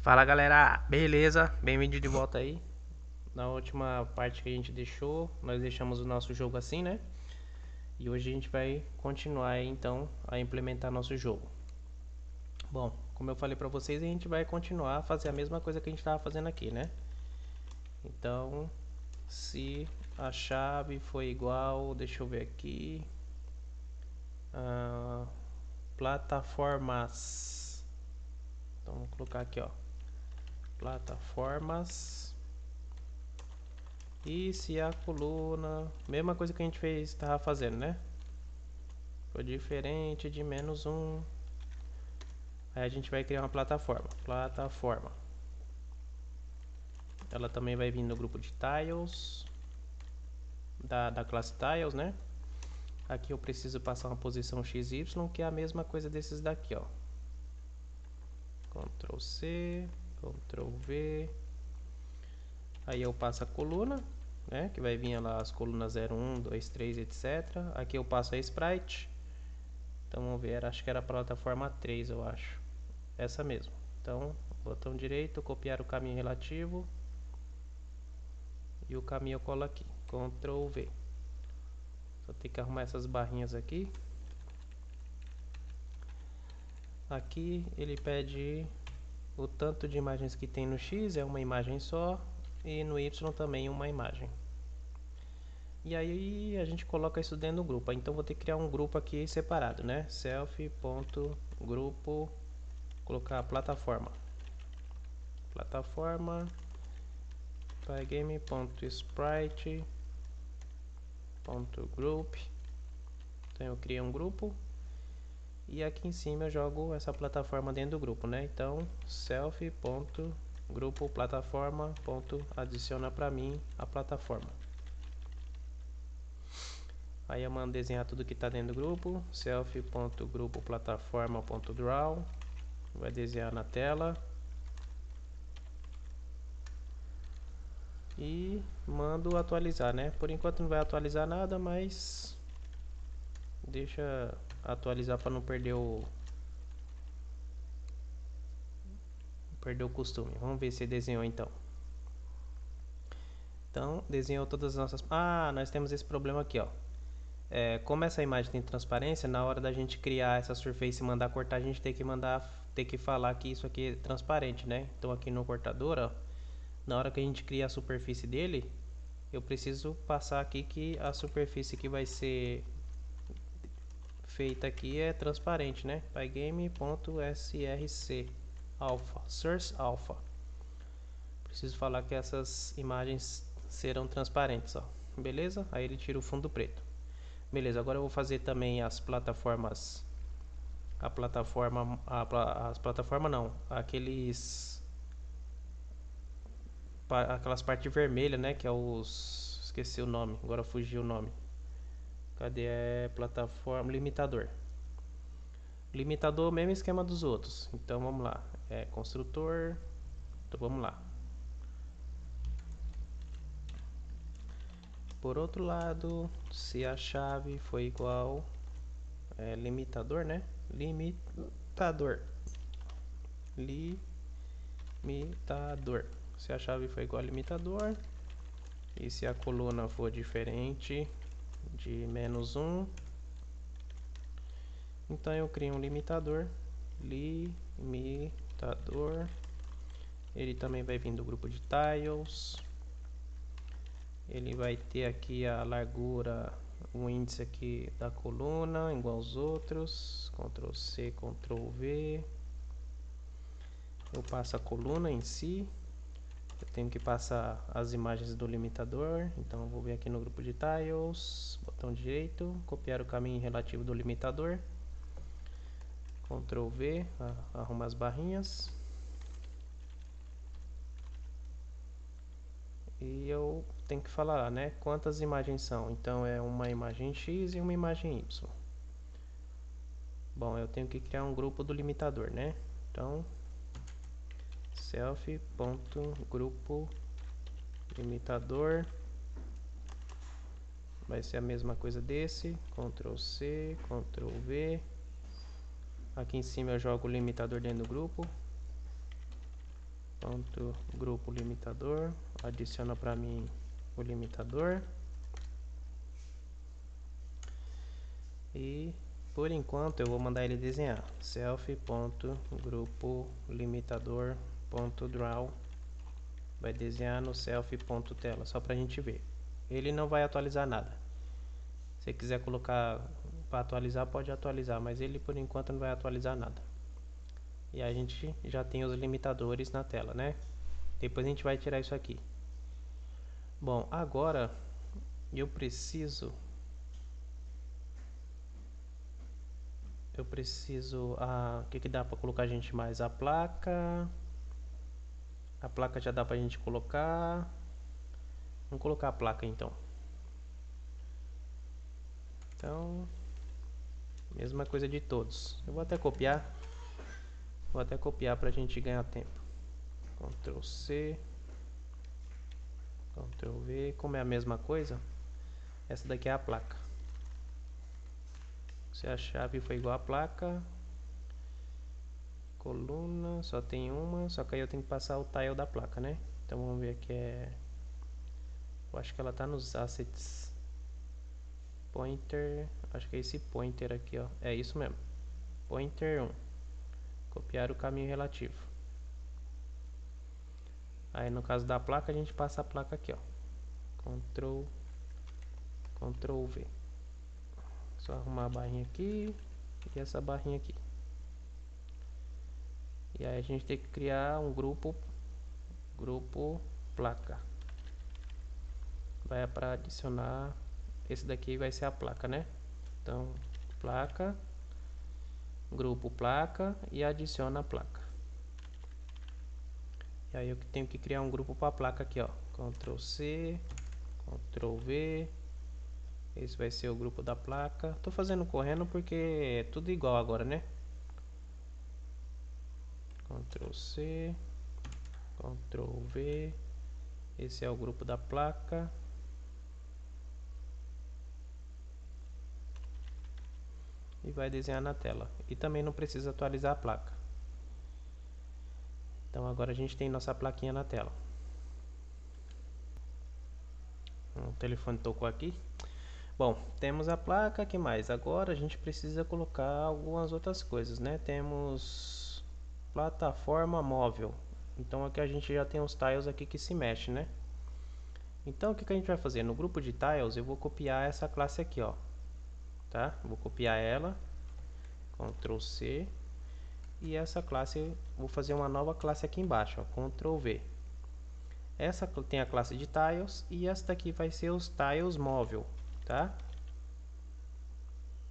Fala galera, beleza? Bem-vindo de volta aí. Na última parte que a gente deixou, nós deixamos o nosso jogo assim, né? E hoje a gente vai continuar aí, então a implementar nosso jogo. Bom, como eu falei pra vocês, a gente vai continuar a fazer a mesma coisa que a gente estava fazendo aqui, né? Então, se a chave foi igual, deixa eu ver aqui, ah, plataformas. Então vamos colocar aqui, ó, plataformas. E se a coluna, mesma coisa que a gente estava fazendo, né? For diferente de -1, aí a gente vai criar uma plataforma. Ela também vai vir no grupo de tiles, da classe tiles, né? Aqui eu preciso passar uma posição XY, que é a mesma coisa desses daqui, ó. Ctrl C, Ctrl V. Aí eu passo a coluna, né? Que vai vir lá as colunas 0, 1, 2, 3, etc. Aqui eu passo a sprite. Então vamos ver, acho que era a plataforma 3, eu acho. Essa mesmo. Então, botão direito, copiar o caminho relativo. E o caminho eu colo aqui. Ctrl V. Só tem que arrumar essas barrinhas aqui. Aqui ele pede o tanto de imagens que tem no X, é uma imagem só. E no Y também uma imagem. E aí a gente coloca isso dentro do grupo. Então vou ter que criar um grupo aqui separado, né? Self.grupo, colocar a plataforma. Plataforma pygame.sprite.group. Então eu criei um grupo e aqui em cima eu jogo essa plataforma dentro do grupo, né? Então self.grupo plataforma. Adiciona para mim a plataforma. Aí eu mando desenhar tudo que está dentro do grupo. Self.grupo plataforma.draw. Vai desenhar na tela. E mando atualizar, né? Por enquanto não vai atualizar nada, mas deixa atualizar para não perder o costume. Vamos ver se desenhou então. Então, desenhou todas as nossas... Ah, nós temos esse problema aqui, ó. Como essa imagem tem transparência, na hora da gente criar essa surface e mandar cortar, a gente tem que falar que isso aqui é transparente, né? Então aqui no cortador, ó, na hora que a gente cria a superfície dele, eu preciso passar aqui que a superfície que vai ser feita aqui é transparente, né? Pygame.src alpha, source alpha. Preciso falar que essas imagens serão transparentes, ó. Beleza? Aí ele tira o fundo preto. Beleza, agora eu vou fazer também as plataformas. As plataformas não, aquelas partes vermelhas, né? Que é os... Esqueci o nome, agora fugiu o nome. Cadê? Plataforma, limitador. Limitador, mesmo esquema dos outros. Então vamos lá. Construtor. Então vamos lá. Por outro lado, se a chave foi igual limitador, né? Limitador. Se a chave for igual a limitador e se a coluna for diferente de -1, então eu crio um limitador. Ele também vai vir do grupo de tiles. Ele vai ter aqui a largura, o índice aqui da coluna, igual aos outros. Ctrl C, Ctrl V. Eu passo a coluna em si. Eu tenho que passar as imagens do limitador. Então eu vou vir aqui no grupo de tiles, botão direito, copiar o caminho relativo do limitador. Ctrl V, arruma as barrinhas. E eu tenho que falar, né, quantas imagens são. Então é uma imagem X e uma imagem Y. Bom, eu tenho que criar um grupo do limitador, né? Então, self.grupo limitador vai ser a mesma coisa desse. Ctrl C, Ctrl V. Aqui em cima eu jogo o limitador dentro do grupo. ponto grupo limitador, adiciona para mim o limitador. E por enquanto eu vou mandar ele desenhar self.grupo limitador.draw. Vai desenhar no self.tela, só pra gente ver. Ele não vai atualizar nada. Se quiser colocar para atualizar, pode atualizar, mas ele por enquanto não vai atualizar nada. E a gente já tem os limitadores na tela, né? Depois a gente vai tirar isso aqui. Bom, agora eu preciso o que dá para colocar, gente, mais a placa já dá pra gente colocar. Vamos colocar a placa então, mesma coisa de todos. Eu vou até copiar pra gente ganhar tempo. Ctrl C, Ctrl V. Como é a mesma coisa, essa daqui é a placa. Se a chave foi igual à placa, coluna só tem uma, só que aí eu tenho que passar o tile da placa, né? Então vamos ver aqui, eu acho que ela tá nos assets, pointer, acho que é esse pointer aqui, ó, é isso mesmo, pointer 1, copiar o caminho relativo. Aí no caso da placa a gente passa a placa aqui, ó, Ctrl V, só arrumar a barrinha aqui e essa barrinha aqui. E aí a gente tem que criar um grupo placa. Vai para adicionar, esse daqui vai ser a placa, né? Então, placa, grupo placa e adiciona a placa. E aí eu tenho que criar um grupo para a placa aqui, ó. Ctrl C, Ctrl V. Esse vai ser o grupo da placa. Tô fazendo correndo porque é tudo igual agora, né? Ctrl C, Ctrl V. Esse é o grupo da placa. E vai desenhar na tela. E também não precisa atualizar a placa. Então agora a gente tem nossa plaquinha na tela. O telefone tocou aqui. Bom, temos a placa, que mais? Agora a gente precisa colocar algumas outras coisas, né? Temos plataforma móvel. Então aqui a gente já tem os tiles aqui que se mexem, né? Então o que a gente vai fazer? No grupo de tiles eu vou copiar essa classe aqui, ó. Tá? Vou copiar ela, Ctrl C. E essa classe, vou fazer uma nova classe aqui embaixo, ó, Ctrl V. Essa tem a classe de tiles e essa daqui vai ser os tiles móvel, tá?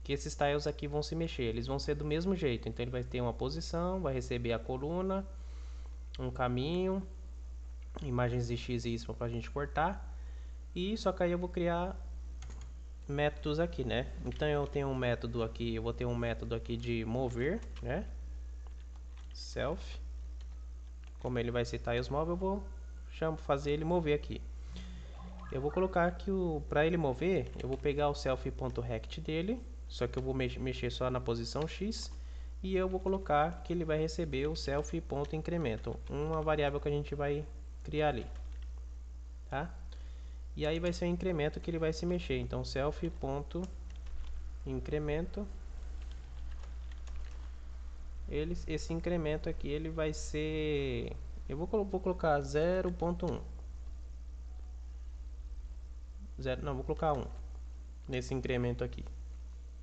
Que esses tiles aqui vão se mexer, eles vão ser do mesmo jeito. Então ele vai ter uma posição, vai receber a coluna, um caminho, imagens de X e Y pra gente cortar. E só que aí eu vou criar métodos aqui, né? Então eu tenho um método aqui, eu vou ter um método aqui de mover, né? Self. Como ele vai ser tiles móvel, eu vou fazer ele mover aqui. Eu vou colocar aqui para ele mover, eu vou pegar o self.rect dele, só que eu vou mexer só na posição X, e eu vou colocar que ele vai receber o self.incremento, uma variável que a gente vai criar ali, tá? E aí vai ser o incremento que ele vai se mexer, então self.incremento, esse incremento aqui ele vai ser, eu vou colocar 0.1. Não, vou colocar 1 nesse incremento aqui,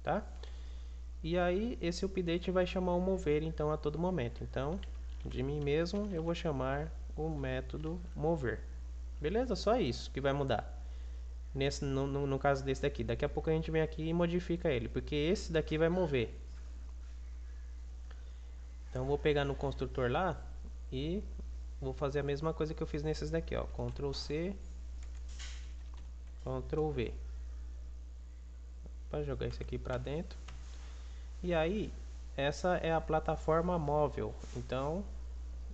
tá? E aí esse update vai chamar o mover então a todo momento. Então, de mim mesmo eu vou chamar o método mover. Beleza? Só isso que vai mudar. No caso desse daqui. Daqui a pouco a gente vem aqui e modifica ele, porque esse daqui vai mover. Então vou pegar no construtor lá e vou fazer a mesma coisa que eu fiz nesses daqui, ó. Ctrl C, Ctrl V. Para jogar isso aqui para dentro. E aí, essa é a plataforma móvel. Então,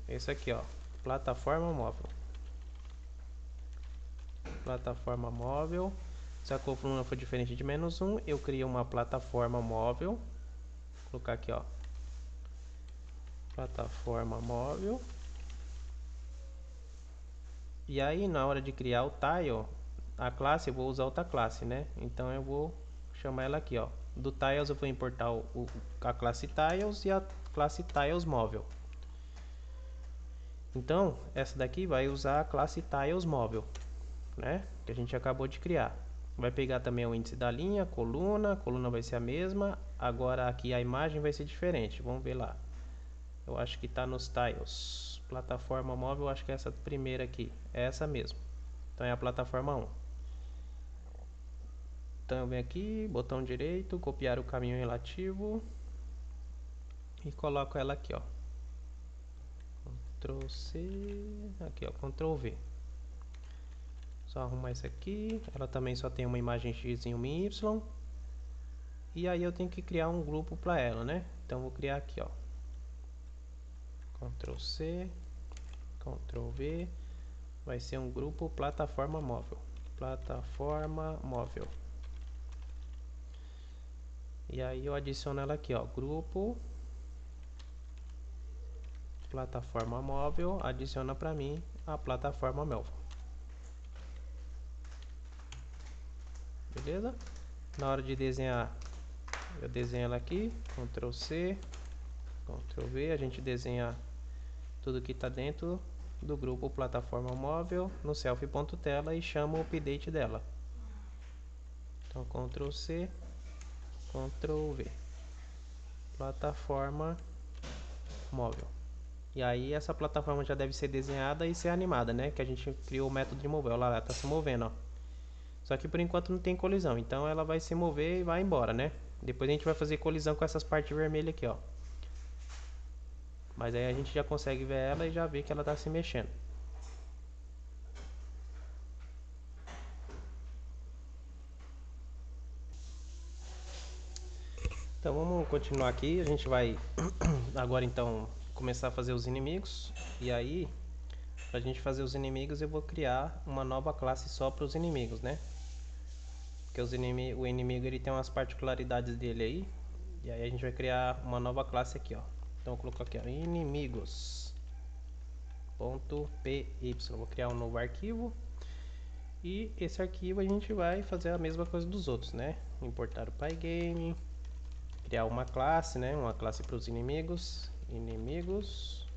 esse aqui, ó, plataforma móvel. Plataforma móvel. Se a coluna for diferente de -1, eu crio uma plataforma móvel. Vou colocar aqui, ó, plataforma móvel. E aí na hora de criar o tile, a classe, eu vou usar outra classe, né? Então eu vou chamar ela aqui, ó. Do tiles eu vou importar a classe tiles e a classe tiles móvel. Então essa daqui vai usar a classe tiles móvel, né? Que a gente acabou de criar. Vai pegar também o índice da linha, a coluna vai ser a mesma. Agora aqui a imagem vai ser diferente. Vamos ver lá. Eu acho que está nos tiles. Plataforma móvel, acho que é essa primeira aqui. É essa mesmo. Então é a plataforma 1. Então eu venho aqui, botão direito, copiar o caminho relativo e coloco ela aqui, ó. Ctrl C, aqui ó, Ctrl V. Só arrumar isso aqui. Ela também só tem uma imagem X e uma Y. E aí eu tenho que criar um grupo para ela, né? Então vou criar aqui, ó. Ctrl C, Ctrl V. Vai ser um grupo plataforma móvel. Plataforma móvel. E aí eu adiciono ela aqui, ó. Grupo plataforma móvel. Adiciona para mim a plataforma móvel. Beleza? Na hora de desenhar, eu desenho ela aqui. Ctrl C, Ctrl V. A gente desenha tudo que está dentro do grupo plataforma móvel no selfie.tela e chama o update dela. Então Ctrl C, Ctrl V, plataforma móvel. E aí essa plataforma já deve ser desenhada e ser animada, né? Que a gente criou o método de mover. Olha lá, ela está se movendo, ó. Só que por enquanto não tem colisão, então ela vai se mover e vai embora, né? Depois a gente vai fazer colisão com essas partes vermelhas aqui, ó. Mas aí a gente já consegue ver ela e já vê que ela está se mexendo. Então vamos continuar aqui, a gente vai agora então começar a fazer os inimigos. E aí, pra gente fazer os inimigos eu vou criar uma nova classe só para os inimigos, né? Porque o inimigo ele tem umas particularidades dele aí. E aí a gente vai criar uma nova classe aqui, ó. Então eu coloco aqui, ó, inimigos.py. Vou criar um novo arquivo. E esse arquivo a gente vai fazer a mesma coisa dos outros, né? Importar o Pygame. Criar uma classe, né? Uma classe para os inimigos. Inimigos.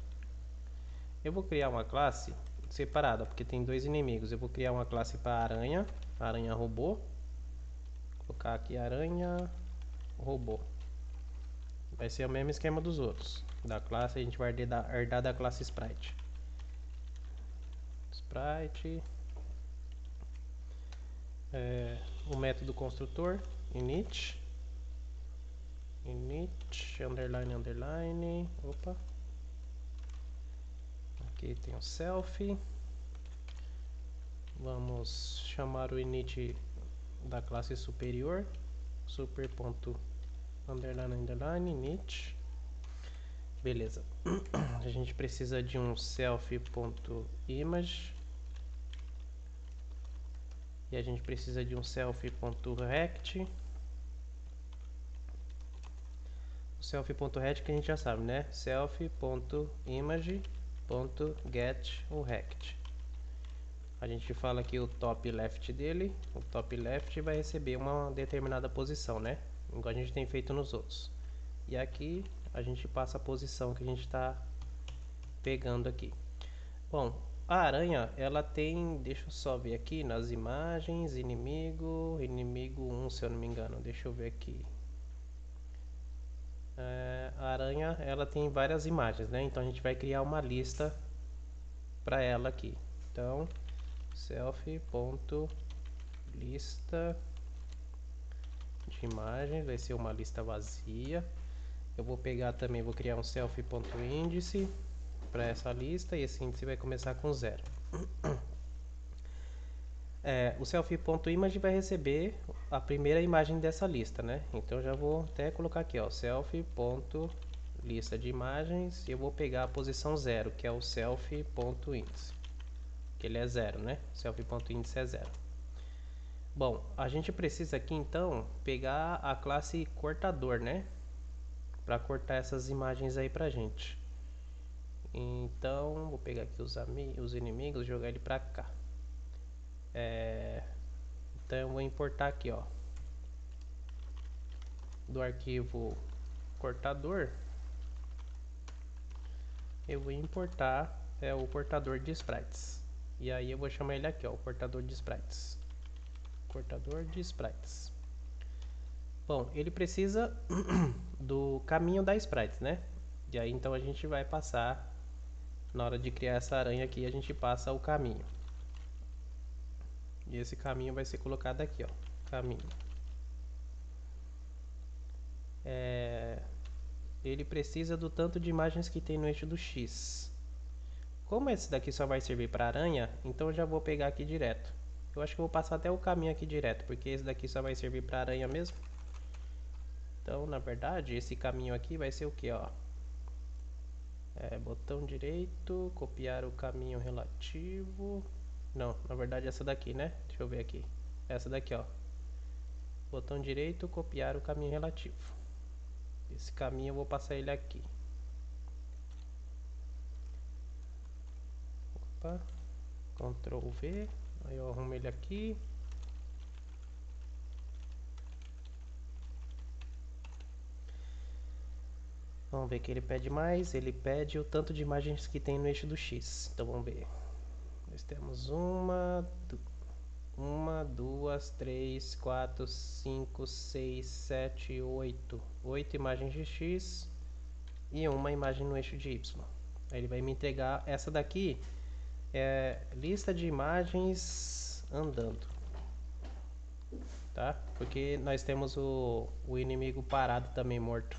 Eu vou criar uma classe separada, porque tem dois inimigos. Eu vou criar uma classe para aranha. Aranha robô. Vou colocar aqui aranha robô. Vai ser o mesmo esquema dos outros. Da classe a gente vai herdar da classe sprite. Sprite. O método construtor. Init. Init. Underline, underline. Opa. Aqui tem o selfie. Vamos chamar o init da classe superior. Super.underline, underline, init. Beleza. A gente precisa de um selfie.image. E a gente precisa de um selfie.rect. O selfie.rect que a gente já sabe, né? Selfie.image.getRect. A gente fala aqui o top left dele. O top left vai receber uma determinada posição, né? Igual a gente tem feito nos outros. E aqui a gente passa a posição que a gente está pegando aqui. Bom, a aranha, ela tem... Deixa eu só ver aqui nas imagens. Inimigo 1, se eu não me engano. Deixa eu ver aqui. A aranha, ela tem várias imagens, né? Então a gente vai criar uma lista para ela aqui. Então, selfie.lista de imagens, vai ser uma lista vazia. Eu vou pegar também, vou criar um selfie.índice para essa lista e esse índice vai começar com 0. O selfie.image vai receber a primeira imagem dessa lista, né? Então já vou até colocar aqui, ó, selfie.lista de imagens e eu vou pegar a posição 0, que é o selfie.índice, que ele é 0, né? Selfie.índice é 0. Bom, a gente precisa aqui então pegar a classe cortador, né? Para cortar essas imagens aí pra gente. Então, vou pegar pegar aqui os inimigos e jogar ele pra cá. Então eu vou importar aqui, ó, do arquivo cortador. Eu vou importar o portador de sprites. E aí eu vou chamar ele aqui, ó, o portador de sprites. Portador de sprites. Bom, ele precisa do caminho da sprite, né? E aí então a gente vai passar, na hora de criar essa aranha aqui, a gente passa o caminho. E esse caminho vai ser colocado aqui, ó, caminho. Ele precisa do tanto de imagens que tem no eixo do X. Como esse daqui só vai servir para aranha, então eu já vou pegar aqui direto. Eu acho que eu vou passar até o caminho aqui direto, porque esse daqui só vai servir para aranha mesmo. Então, na verdade, esse caminho aqui vai ser o que, ó? Botão direito, copiar o caminho relativo. Não, na verdade essa daqui, né? Deixa eu ver aqui. Essa daqui, ó. Botão direito, copiar o caminho relativo. Esse caminho eu vou passar ele aqui. Opa. Ctrl V. Aí eu arrumo ele aqui. Vamos ver que ele pede mais. Ele pede o tanto de imagens que tem no eixo do X. Então vamos ver. Nós temos uma, duas, três, quatro, cinco, seis, sete, oito. 8 imagens de X e uma imagem no eixo de Y. Aí ele vai me entregar essa daqui, lista de imagens andando, tá? Porque nós temos o inimigo parado também, morto.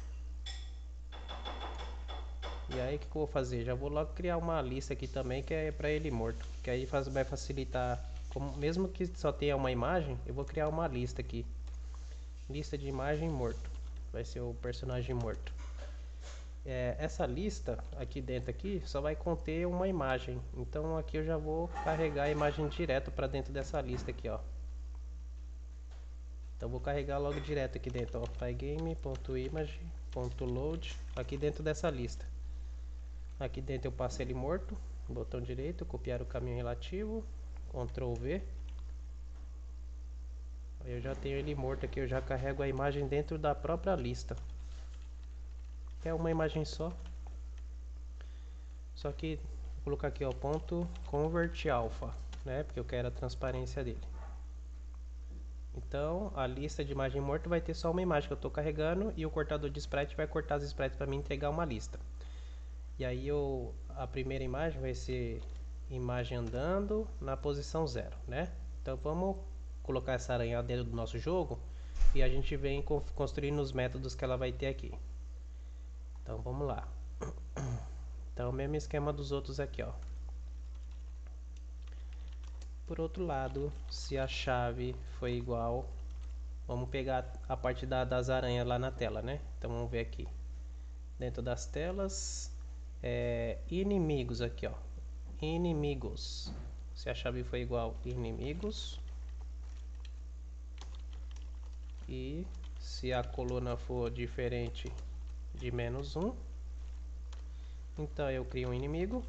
E aí o que eu vou fazer? Já vou logo criar uma lista aqui também que é para ele morto, que aí vai facilitar. Mesmo que só tenha uma imagem, eu vou criar uma lista aqui. Lista de imagem morto. Vai ser o personagem morto. Essa lista aqui dentro aqui só vai conter uma imagem. Então aqui eu já vou carregar a imagem direto para dentro dessa lista aqui, ó. Então vou carregar logo direto aqui dentro, ó. Pygame.image.load aqui dentro dessa lista. Aqui dentro eu passo ele morto. Botão direito, copiar o caminho relativo. Ctrl V. Aí eu já tenho ele morto aqui, eu já carrego a imagem dentro da própria lista. É uma imagem só. Só que vou colocar aqui, ó, ponto convert alpha, né? Porque eu quero a transparência dele. Então, a lista de imagem morta vai ter só uma imagem que eu estou carregando e o cortador de sprite vai cortar as sprites para me entregar uma lista. E aí a primeira imagem vai ser imagem andando na posição 0, né? Então vamos colocar essa aranha dentro do nosso jogo e a gente vem construindo os métodos que ela vai ter aqui. Então vamos lá. Então, o mesmo esquema dos outros aqui, ó. Por outro lado, se a chave foi igual, vamos pegar a parte das aranhas lá na tela, né? Então vamos ver aqui. Dentro das telas, inimigos aqui, ó. Inimigos. Se a chave foi igual, inimigos. E se a coluna for diferente de -1, então eu crio um inimigo.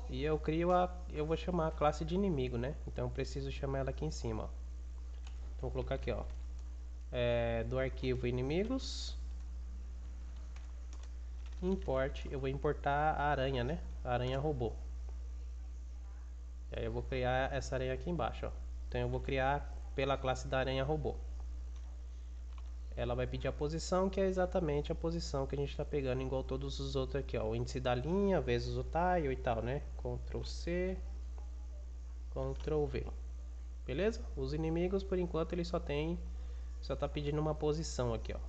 E eu vou chamar a classe de inimigo, né? Então eu preciso chamar ela aqui em cima, ó. Então vou colocar aqui, ó. Do arquivo inimigos. Import, eu vou importar a aranha, né? A aranha robô. E aí eu vou criar essa aranha aqui embaixo, ó. Então eu vou criar pela classe da aranha robô. Ela vai pedir a posição, que é exatamente a posição que a gente está pegando, igual todos os outros aqui, ó. O índice da linha vezes o tile e tal, né? Ctrl C, Ctrl V. Beleza? Os inimigos, por enquanto, ele só tá pedindo uma posição aqui, ó.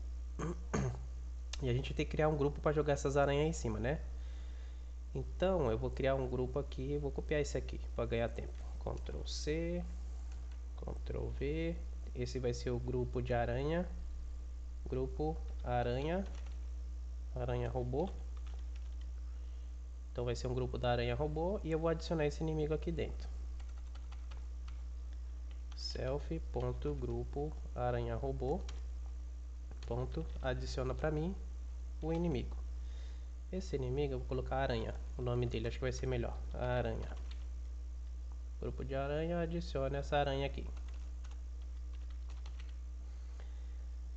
E a gente tem que criar um grupo para jogar essas aranhas em cima, né? Então, eu vou criar um grupo aqui, vou copiar esse aqui para ganhar tempo. Ctrl C, Ctrl V. Esse vai ser o grupo de aranha. Grupo aranha robô. Então vai ser um grupo da aranha robô e eu vou adicionar esse inimigo aqui dentro. Self.grupo aranha robô. Adiciona para mim o inimigo. Esse inimigo eu vou colocar aranha. O nome dele acho que vai ser melhor. Aranha. Grupo de aranha, adicione essa aranha aqui.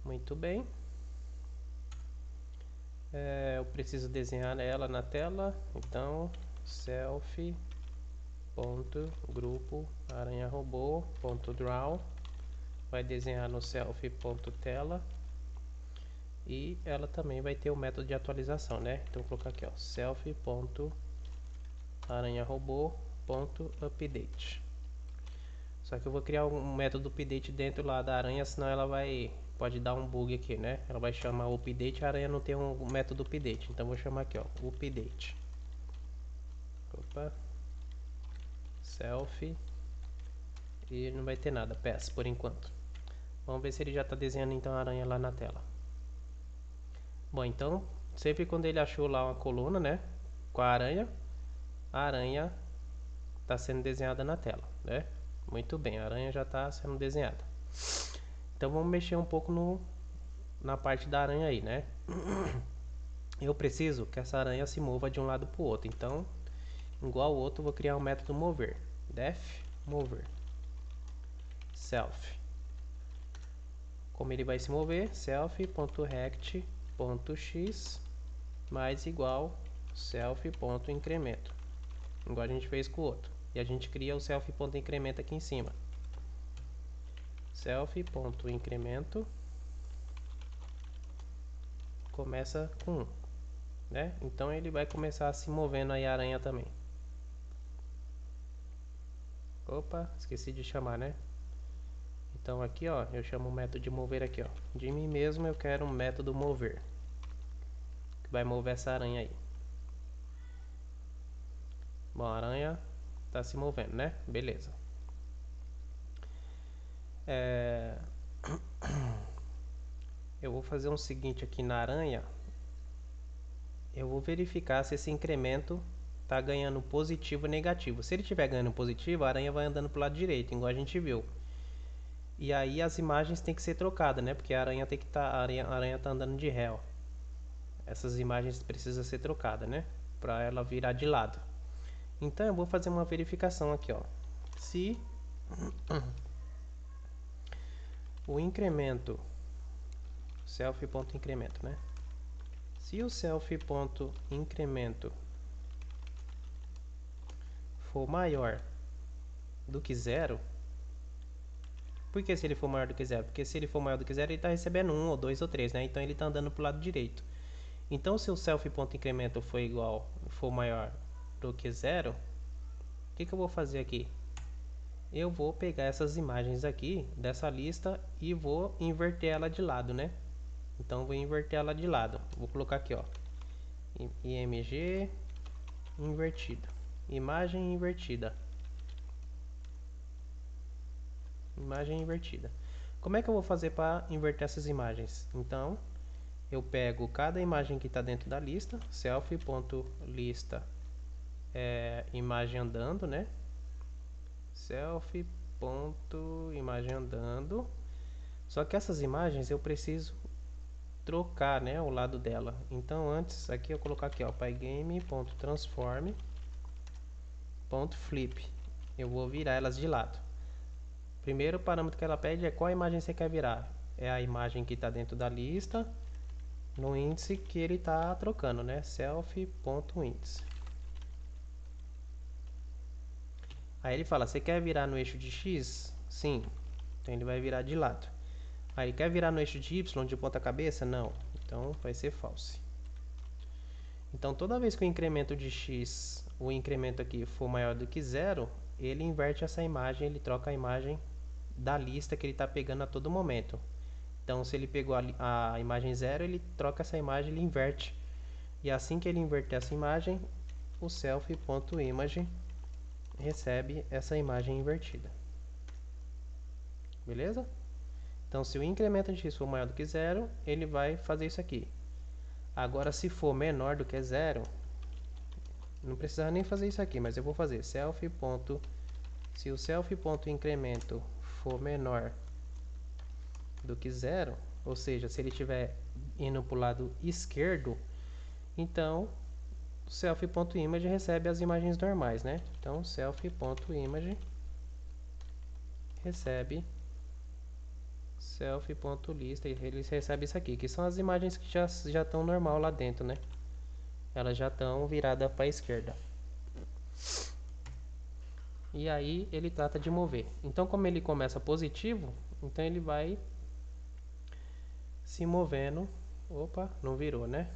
Muito bem. Eu preciso desenhar ela na tela. Então, self.grupo aranha robô.draw. Vai desenhar no self.tela. E ela também vai ter o método de atualização, né? Então, vou colocar aqui, ó, self.aranha-robô.update. Só que eu vou criar um método update dentro lá da aranha, senão ela pode dar um bug aqui, né? Ela vai chamar o update, a aranha não tem um método update. Então, vou chamar aqui, ó, update. Opa. Self. E não vai ter nada, pass, por enquanto. Vamos ver se ele já está desenhando então a aranha lá na tela. Bom, então, sempre quando ele achou lá uma coluna, né, com a aranha está sendo desenhada na tela, né? Muito bem, a aranha já está sendo desenhada. Então vamos mexer um pouco na parte da aranha aí, né? Eu preciso que essa aranha se mova de um lado para o outro. Então, igual o outro, vou criar um método mover. Def mover. Self. Como ele vai se mover? Self.rect.x mais igual self.incremento. Igual a gente fez com o outro. E a gente cria o self.incremento aqui em cima. Self.incremento começa com 1, né? Então ele vai começar se movendo aí a aranha também. Opa, esqueci de chamar, né? Então aqui, ó, eu chamo o método de mover aqui, ó. De mim mesmo eu quero um método mover, que vai mover essa aranha aí. Bom, a aranha tá se movendo, né? Beleza. Eu vou fazer o seguinte aqui na aranha. Eu vou verificar se esse incremento tá ganhando positivo ou negativo. Se ele estiver ganhando positivo, a aranha vai andando pro lado direito, igual a gente viu. E aí as imagens tem que ser trocadas, né? Porque a aranha tem que a aranha tá andando de ré, ó. Essas imagens precisam ser trocadas, né? Para ela virar de lado. Então eu vou fazer uma verificação aqui, ó. Se o incremento, self.incremento, né? Se o self.incremento for maior do que 0, por que se ele for maior do que 0? Porque se ele for maior do que 0, ele está recebendo 1 ou 2 ou 3, né? Então ele está andando para o lado direito. Então se o self.incremento for maior do que 0, o que eu vou fazer aqui? Eu vou pegar essas imagens aqui dessa lista e vou inverter ela de lado, né? Então vou inverter ela de lado. Vou colocar aqui, ó, img invertido, imagem invertida, imagem invertida. Como é que eu vou fazer para inverter essas imagens? Então eu pego cada imagem que está dentro da lista, self.lista imagem andando, né? Self.imagem andando. Só que essas imagens eu preciso trocar, né, o lado dela. Então antes aqui eu colocar aqui, ó, pygame.transform.flip. Eu vou virar elas de lado. Primeiro parâmetro que ela pede é qual imagem você quer virar. É a imagem que está dentro da lista no índice que ele está trocando, né? Self.índice. Aí ele fala, você quer virar no eixo de X? Sim. Então ele vai virar de lado. Aí quer virar no eixo de Y, de ponta cabeça? Não. Então vai ser false. Então toda vez que o incremento de X, o incremento aqui for maior do que 0, ele inverte essa imagem, ele troca a imagem da lista que ele está pegando a todo momento. Então se ele pegou a imagem 0, ele troca essa imagem, ele inverte. E assim que ele inverter essa imagem, o self.image recebe essa imagem invertida. Beleza? Então se o incremento de X for maior do que 0, ele vai fazer isso aqui. Agora se for menor do que 0, não precisa nem fazer isso aqui, mas eu vou fazer self. Se o self.incremento for menor do que 0, ou seja, se ele estiver indo para o lado esquerdo, então self.image recebe as imagens normais, né? Então self.image recebe self.lista e ele recebe isso aqui, que são as imagens que já estão normal lá dentro, né? Elas já estão viradas para a esquerda. E aí ele trata de mover. Então, como ele começa positivo, então ele vai se movendo. Opa, não virou, né?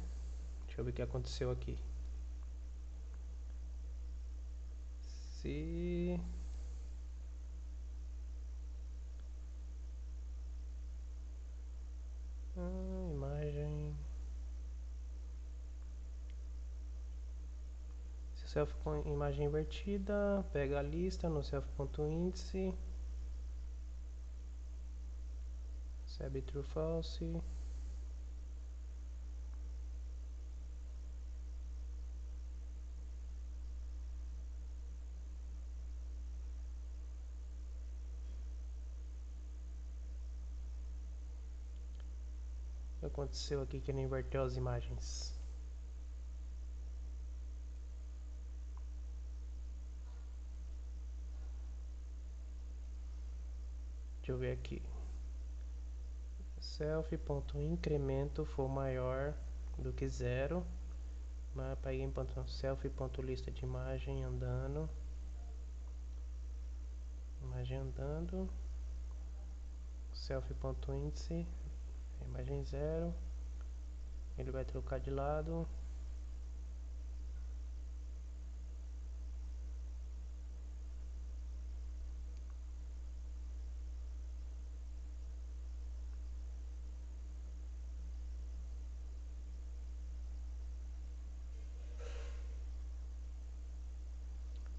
Deixa eu ver o que aconteceu aqui. Se imagem. Se self com imagem invertida, pega a lista no self.índice. Recebe true false. O que aconteceu aqui que ele inverteu as imagens? Deixa eu ver aqui. Self.incremento for maior do que 0. Peguei self.lista de imagem andando. Imagem andando. Self.índice. Imagem 0. Ele vai trocar de lado.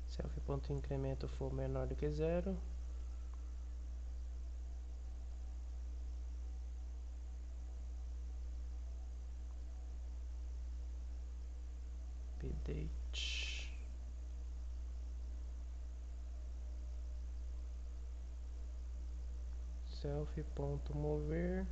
Self.incremento for menor do que 0. Update. Self.mover.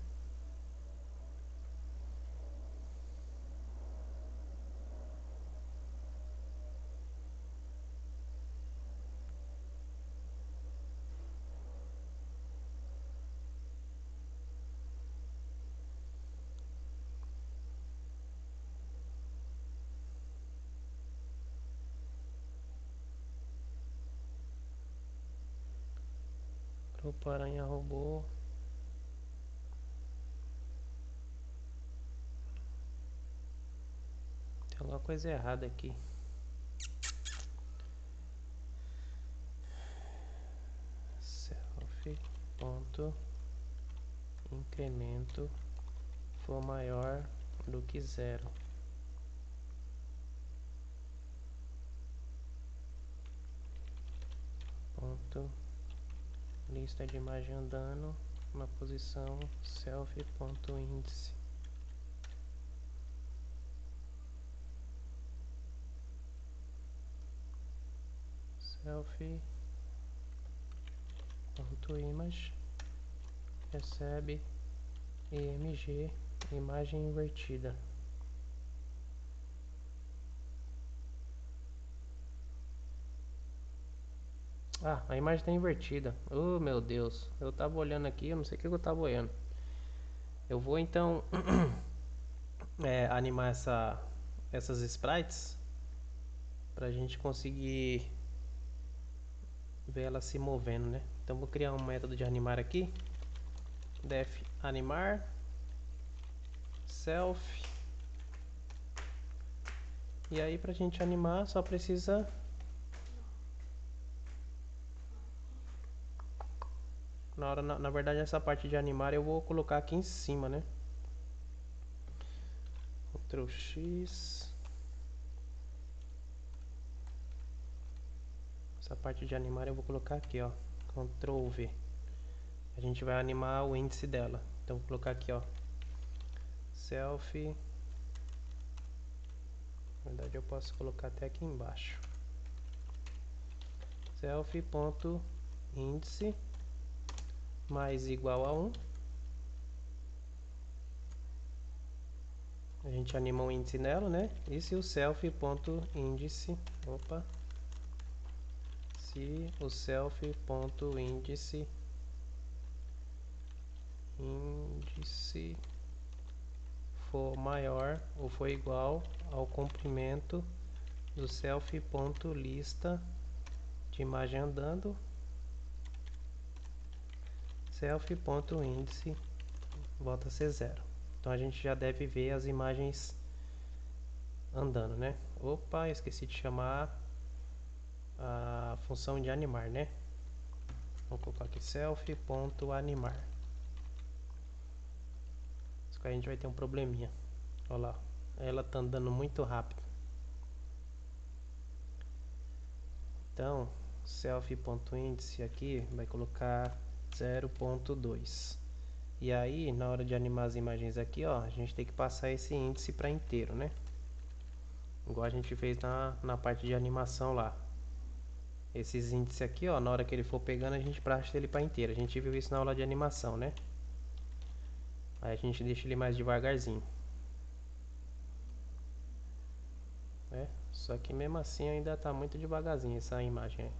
Grupo Aranha Robô. Tem alguma coisa errada aqui. Self.incremento for maior do que 0. Ponto. Lista de imagem andando na posição self.índice. Self.image recebe img imagem invertida. Ah, a imagem está invertida. Oh, meu Deus. Eu tava olhando aqui, eu não sei o que eu tava olhando. Eu vou então animar essas sprites pra gente conseguir ver ela se movendo, né? Então vou criar um método de animar aqui. Def animar self. E aí pra gente animar só precisa na verdade essa parte de animar eu vou colocar aqui em cima, né? Ctrl X. Essa parte de animar eu vou colocar aqui, ó. Ctrl V. A gente vai animar o índice dela. Então vou colocar aqui, ó. Self. Na verdade eu posso colocar até aqui embaixo. Self.índice mais igual a 1. A gente anima um índice nela, né? E se o self.índice, se o self.índice for maior ou for igual ao comprimento do self.lista de imagem andando, self.índice volta a ser 0. Então a gente já deve ver as imagens andando, né? Opa, esqueci de chamar a função de animar, né? Vou colocar aqui self.animar. Isso que a gente vai ter um probleminha. Olha lá, ela tá andando muito rápido. Então, self.índice aqui vai colocar 0.2. E aí, na hora de animar as imagens aqui, ó, a gente tem que passar esse índice para inteiro, né? Igual a gente fez na parte de animação lá. Esses índices aqui, ó, na hora que ele for pegando, a gente passa ele para inteiro. A gente viu isso na aula de animação, né? Aí a gente deixa ele mais devagarzinho. Só que mesmo assim ainda tá muito devagarzinho essa imagem aí.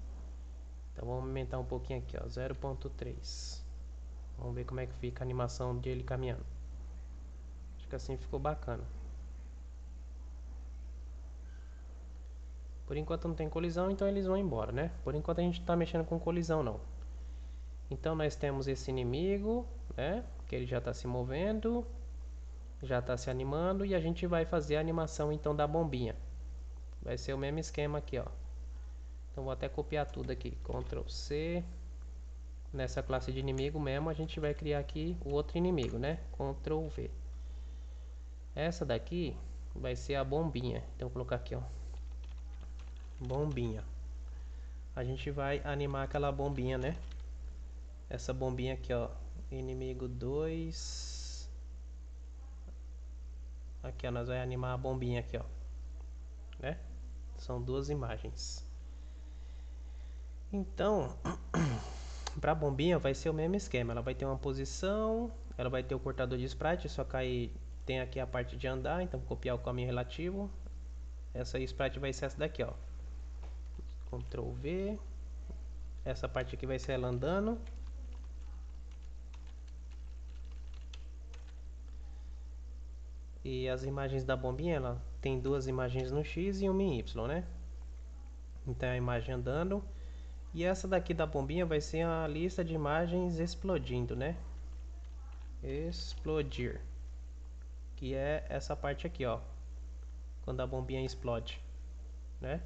Então vamos aumentar um pouquinho aqui, ó, 0.3. Vamos ver como é que fica a animação dele caminhando. Acho que assim ficou bacana. Por enquanto não tem colisão, então eles vão embora, né? Por enquanto a gente não tá mexendo com colisão, não. Então nós temos esse inimigo, né? Que ele já está se movendo, já está se animando, e a gente vai fazer a animação então da bombinha. Vai ser o mesmo esquema aqui, ó. Então vou até copiar tudo aqui, Ctrl C. Nessa classe de inimigo mesmo a gente vai criar aqui o outro inimigo, né? Ctrl V. Essa daqui vai ser a bombinha. Então vou colocar aqui, ó, bombinha. A gente vai animar aquela bombinha, né? Essa bombinha aqui, ó, inimigo 2. Aqui, ó, nós vamos animar a bombinha aqui, ó, né? São duas imagens. Então, para a bombinha vai ser o mesmo esquema. Ela vai ter uma posição, ela vai ter o cortador de sprite, só que aí tem aqui a parte de andar, então vou copiar o caminho relativo. Essa sprite vai ser essa daqui, ó. Ctrl V. Essa parte aqui vai ser ela andando. E as imagens da bombinha, ela tem duas imagens no X e uma em Y, né? Então a imagem andando. E essa daqui da bombinha vai ser a lista de imagens explodindo, né? Explodir. Que é essa parte aqui, ó. Quando a bombinha explode, né?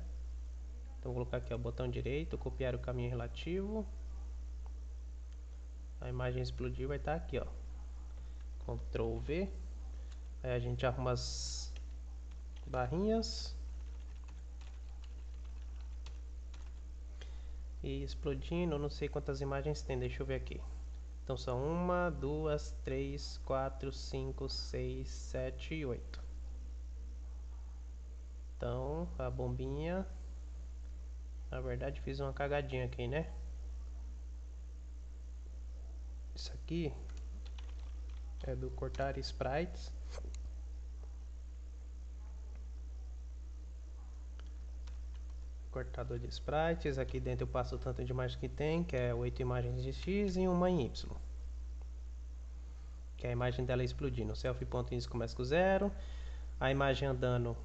Então vou colocar aqui, ó, botão direito, copiar o caminho relativo. A imagem explodir vai estar aqui, ó. Ctrl V. Aí a gente arruma as barrinhas. E explodindo, eu não sei quantas imagens tem, deixa eu ver aqui. Então são 1, 2, 3, 4, 5, 6, 7 e 8. Então a bombinha, na verdade fiz uma cagadinha aqui, né? Isso aqui é do cortar sprites. Cortador de sprites. Aqui dentro eu passo o tanto de imagens que tem, que é 8 imagens de X e uma em Y. Que é a imagem dela explodindo. O self.índice começa com 0. A imagem andando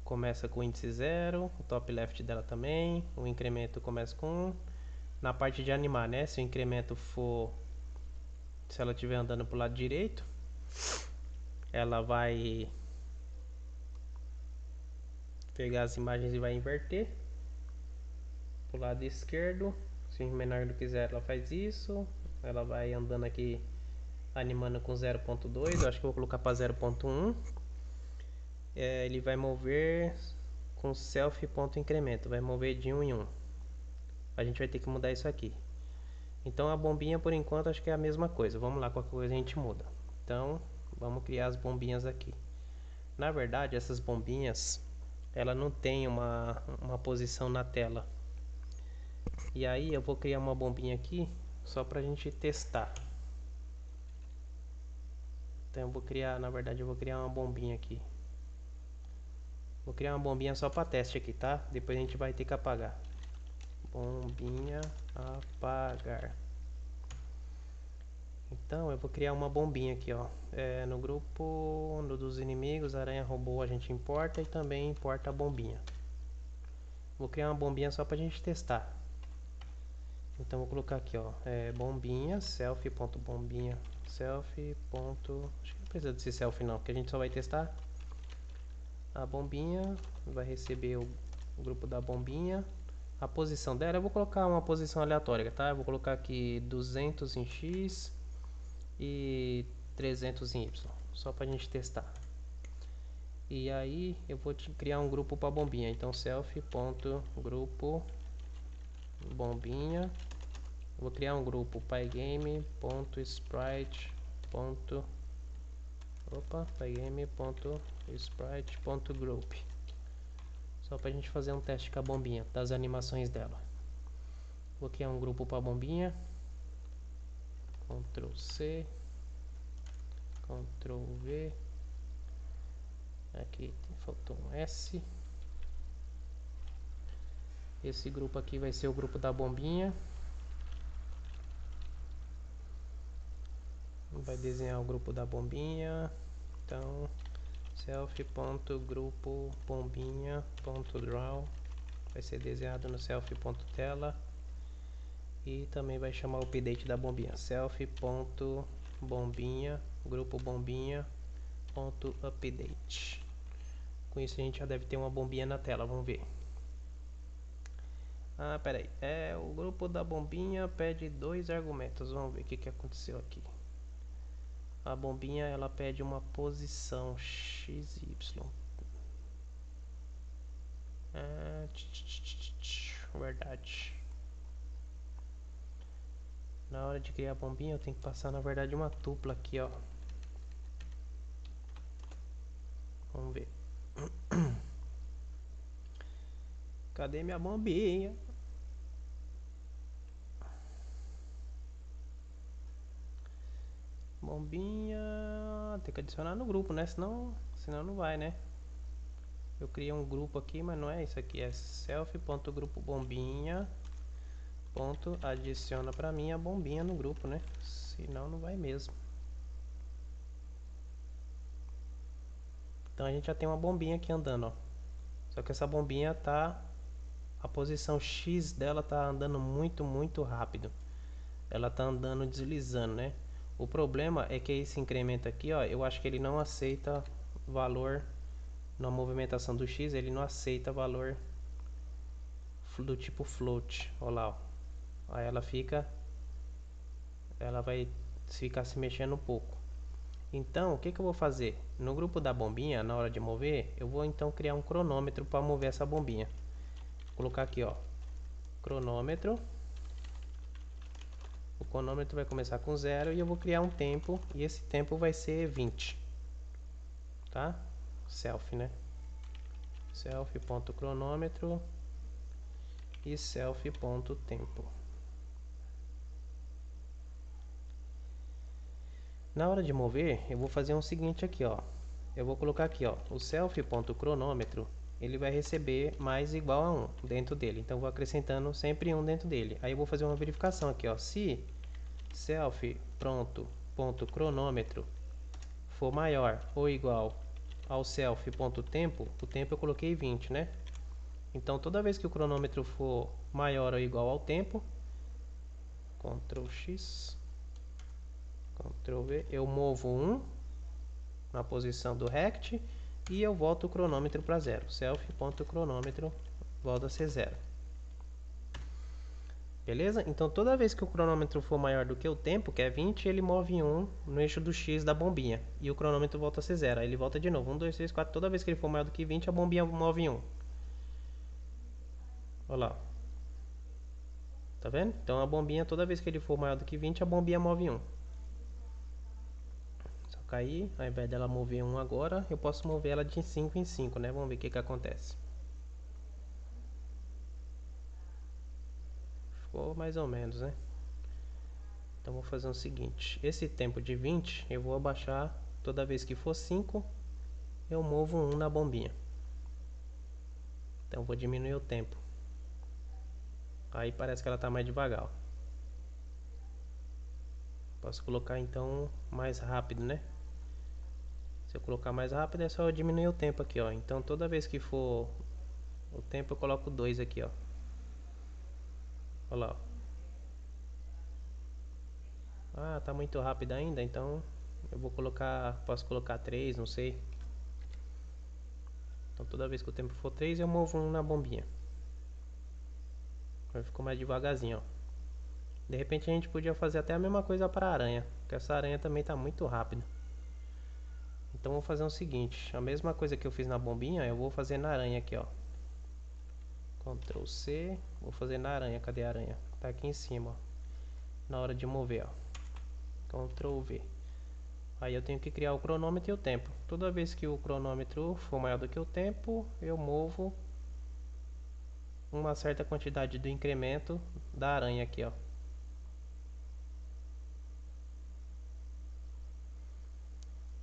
começa com o índice 0. O top left dela também. O incremento começa com 1. Na parte de animar, né? Se o incremento for... Se ela estiver andando para o lado direito, ela vai pegar as imagens e vai inverter para o lado esquerdo. Se menor do que 0, ela faz isso. Ela vai andando aqui, animando com 0.2. Eu acho que eu vou colocar para 0.1. Ele vai mover com self.incremento. Vai mover de 1 em 1. A gente vai ter que mudar isso aqui. Então a bombinha por enquanto acho que é a mesma coisa. Vamos lá, qualquer coisa a gente muda. Então vamos criar as bombinhas aqui. Na verdade essas bombinhas, ela não tem uma posição na tela. E aí eu vou criar uma bombinha aqui só pra gente testar. Então eu vou criar, na verdade eu vou criar uma bombinha aqui. Vou criar uma bombinha só para teste aqui, tá? Depois a gente vai ter que apagar. Bombinha apagar. Então eu vou criar uma bombinha aqui, ó. No grupo dos inimigos, aranha robô a gente importa e também importa a bombinha. Vou criar uma bombinha só pra gente testar. Então vou colocar aqui, ó, bombinha, selfie.bombinha, selfie. Acho que não precisa desse selfie não, porque a gente só vai testar. A bombinha vai receber o grupo da bombinha. A posição dela, eu vou colocar uma posição aleatória, tá? Eu vou colocar aqui 200 em X e 300 em Y, só pra gente testar. E aí eu vou criar um grupo para bombinha. Então selfie.grupo bombinha. Eu vou criar um grupo pygame.sprite. pygame.sprite.group. Só pra gente fazer um teste com a bombinha, das animações dela. Vou criar um grupo para bombinha. Ctrl C, Ctrl V. Aqui faltou um S. Esse grupo aqui vai ser o grupo da bombinha. Vai desenhar o grupo da bombinha. Então selfie.grupo bombinha.draw vai ser desenhado no selfie.tela. E também vai chamar o update da bombinha. selfie.bombinha, grupo bombinha.update. Com isso a gente já deve ter uma bombinha na tela, vamos ver. Ah, pera aí. O grupo da bombinha pede 2 argumentos. Vamos ver o que aconteceu aqui. A bombinha ela pede uma posição XY. Verdade. Na hora de criar a bombinha eu tenho que passar na verdade uma tupla aqui, ó. Vamos ver. Cadê minha bombinha? Bombinha. Tem que adicionar no grupo, né? Senão não vai, né? Eu criei um grupo aqui, mas não é isso aqui. É selfie.grupo bombinha. Adiciona pra mim a bombinha no grupo, né? Senão não vai mesmo. Então a gente já tem uma bombinha aqui andando, ó. Só que essa bombinha tá... A posição X dela tá andando muito rápido. Ela tá andando deslizando, né? O problema é que esse incremento aqui, ó, eu acho que ele não aceita valor na movimentação do X, ele não aceita valor do tipo float. Olha lá, ó. Aí ela vai ficar se mexendo um pouco. Então, o que eu vou fazer? No grupo da bombinha, na hora de mover, eu vou então criar um cronômetro para mover essa bombinha. Vou colocar aqui, ó, cronômetro. O cronômetro vai começar com 0 e eu vou criar um tempo, e esse tempo vai ser 20. Tá? Selfie, né? Selfie.cronômetro e selfie.tempo. Na hora de mover, eu vou fazer o seguinte aqui, ó. Eu vou colocar aqui, ó, o selfie.cronômetro, ele vai receber mais igual a 1 dentro dele. Então eu vou acrescentando sempre 1 dentro dele. Aí eu vou fazer uma verificação aqui, ó. Se selfie.cronômetro for maior ou igual ao selfie.tempo, o tempo eu coloquei 20, né? Então toda vez que o cronômetro for maior ou igual ao tempo, Ctrl X, Ctrl V, eu movo 1 na posição do rect e eu volto o cronômetro para 0. Selfie.cronômetro volta a ser 0. Beleza? Então toda vez que o cronômetro for maior do que o tempo, que é 20, ele move 1 no eixo do X da bombinha. E o cronômetro volta a ser 0. Aí ele volta de novo. 1, 2, 3, 4. Toda vez que ele for maior do que 20, a bombinha move 1. Olha lá. Tá vendo? Então a bombinha, toda vez que ele for maior do que 20, a bombinha move 1. Só cair, ao invés dela mover 1 agora, eu posso mover ela de 5 em 5, né? Vamos ver o que acontece. Ficou mais ou menos, né? Então vou fazer o seguinte. Esse tempo de 20, eu vou abaixar toda vez que for 5, eu movo 1 na bombinha. Então vou diminuir o tempo. Aí parece que ela tá mais devagar, ó. Posso colocar então mais rápido, né? Se eu colocar mais rápido é só eu diminuir o tempo aqui, ó. Então toda vez que for o tempo eu coloco 2 aqui, ó. Olha lá, ó. Ah, tá muito rápido ainda, então eu vou colocar, posso colocar 3, não sei. Então toda vez que o tempo for 3 eu movo um na bombinha. Agora ficou mais devagarzinho, ó. De repente a gente podia fazer até a mesma coisa para a aranha, porque essa aranha também tá muito rápida. Então vou fazer o seguinte, a mesma coisa que eu fiz na bombinha, eu vou fazer na aranha aqui, ó. Ctrl C, vou fazer na aranha, cadê a aranha? Tá aqui em cima, ó. Na hora de mover, ó. Ctrl V. Aí eu tenho que criar o cronômetro e o tempo. Toda vez que o cronômetro for maior do que o tempo, eu movo uma certa quantidade do incremento da aranha aqui, ó.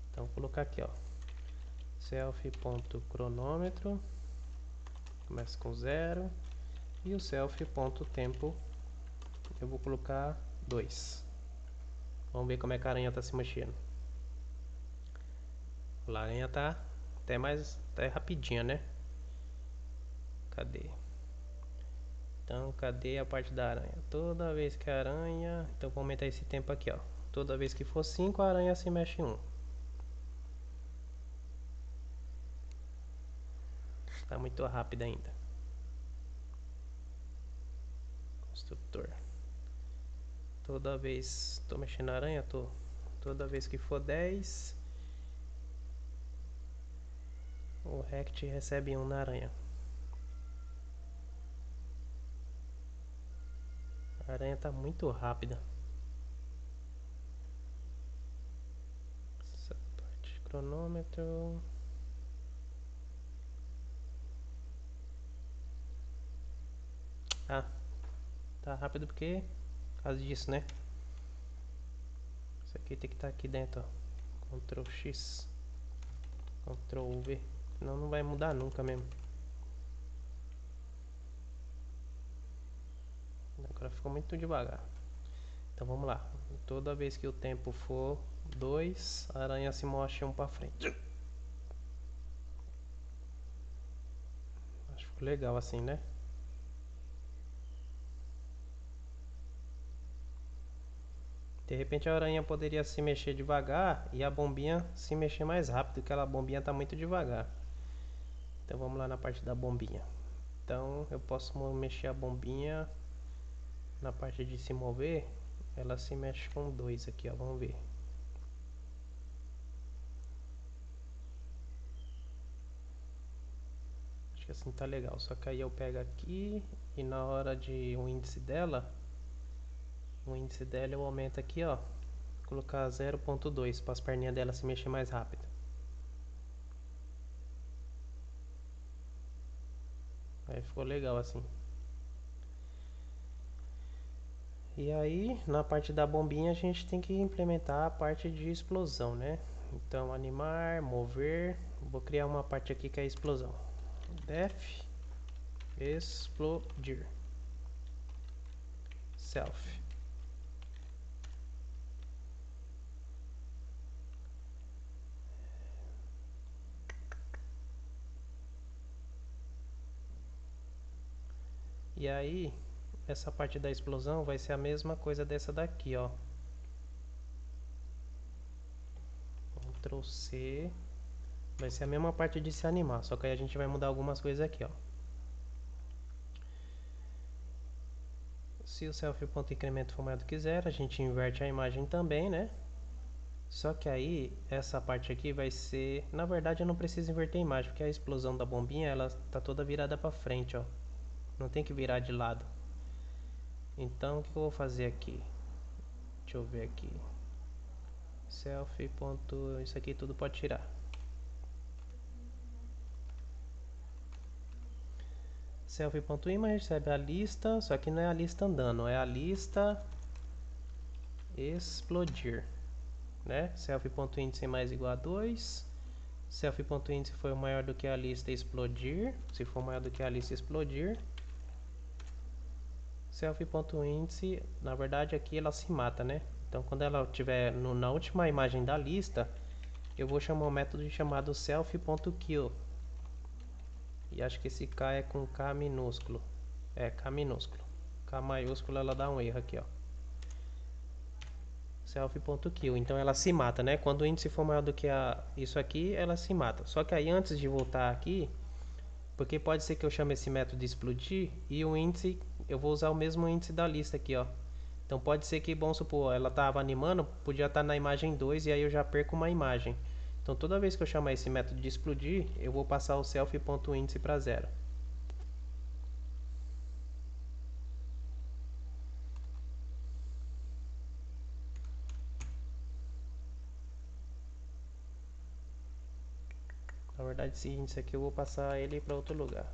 Então vou colocar aqui, ó. Self.cronômetro, começa com 0. E o self.tempo eu vou colocar 2. Vamos ver como é que a aranha está se mexendo. A aranha tá até mais, até rapidinha, né? Cadê? Então, cadê a parte da aranha? Toda vez que a aranha... Então, vou aumentar esse tempo aqui, ó. Toda vez que for 5, a aranha se mexe 1. Tá muito rápido ainda. Construtor. Toda vez... Tô mexendo na aranha? Tô. Toda vez que for 10, o Rect recebe 1 na aranha. A aranha tá muito rápida. Essa parte, cronômetro... Ah, tá rápido porque... Por causa disso, né? Isso aqui tem que estar aqui dentro, ó. Ctrl X, Ctrl V. Senão não vai mudar nunca mesmo. Agora ficou muito devagar. Então vamos lá. Toda vez que o tempo for 2, a aranha se mostra 1 para frente. Acho que ficou legal assim, né? De repente a aranha poderia se mexer devagar e a bombinha se mexer mais rápido, porque aquela bombinha está muito devagar. Então vamos lá na parte da bombinha. Então eu posso mexer a bombinha na parte de se mover. Ela se mexe com 2 aqui, ó. Vamos ver. Acho que assim tá legal. Só que aí eu pego aqui e na hora de o índice dela eu aumento aqui, ó. Vou colocar 0.2 para as perninhas dela se mexer mais rápido. Aí ficou legal assim. E aí, na parte da bombinha, a gente tem que implementar a parte de explosão, né? Então, animar, mover. Vou criar uma parte aqui que é explosão. Def explodir. Self. E aí, essa parte da explosão vai ser a mesma coisa dessa daqui, ó. Ctrl C. Vai ser a mesma parte de se animar, só que aí a gente vai mudar algumas coisas aqui, ó. Se o self.incremento for maior do que 0, a gente inverte a imagem também, né? Só que aí, essa parte aqui vai ser... Na verdade, eu não preciso inverter a imagem, porque a explosão da bombinha, ela tá toda virada pra frente, ó. Não tem que virar de lado. Então, o que eu vou fazer aqui? Deixa eu ver aqui. Self. Isso aqui tudo pode tirar. Self.image recebe a lista, só que não é a lista andando, é a lista explodir, né? Self.índice mais igual a 2 Self.índice foi maior do que a lista, explodir. Se for maior do que a lista, explodir. Self.índice, na verdade aqui ela se mata, né? Então quando ela estiver na última imagem da lista, eu vou chamar um método chamado self.kill. E acho que esse K é com K minúsculo. É, K minúsculo. K maiúsculo ela dá um erro aqui, ó. Self.kill. Então ela se mata, né? Quando o índice for maior do que isso aqui, ela se mata. Só que aí antes de voltar aqui, porque pode ser que eu chame esse método de explodir e o índice, eu vou usar o mesmo índice da lista aqui, ó. Então pode ser que, vamos supor, ela estava animando, podia estar na imagem 2 e aí eu já perco uma imagem. Então toda vez que eu chamar esse método de explodir, eu vou passar o self.índice para 0. Na verdade, esse índice aqui eu vou passar ele para outro lugar.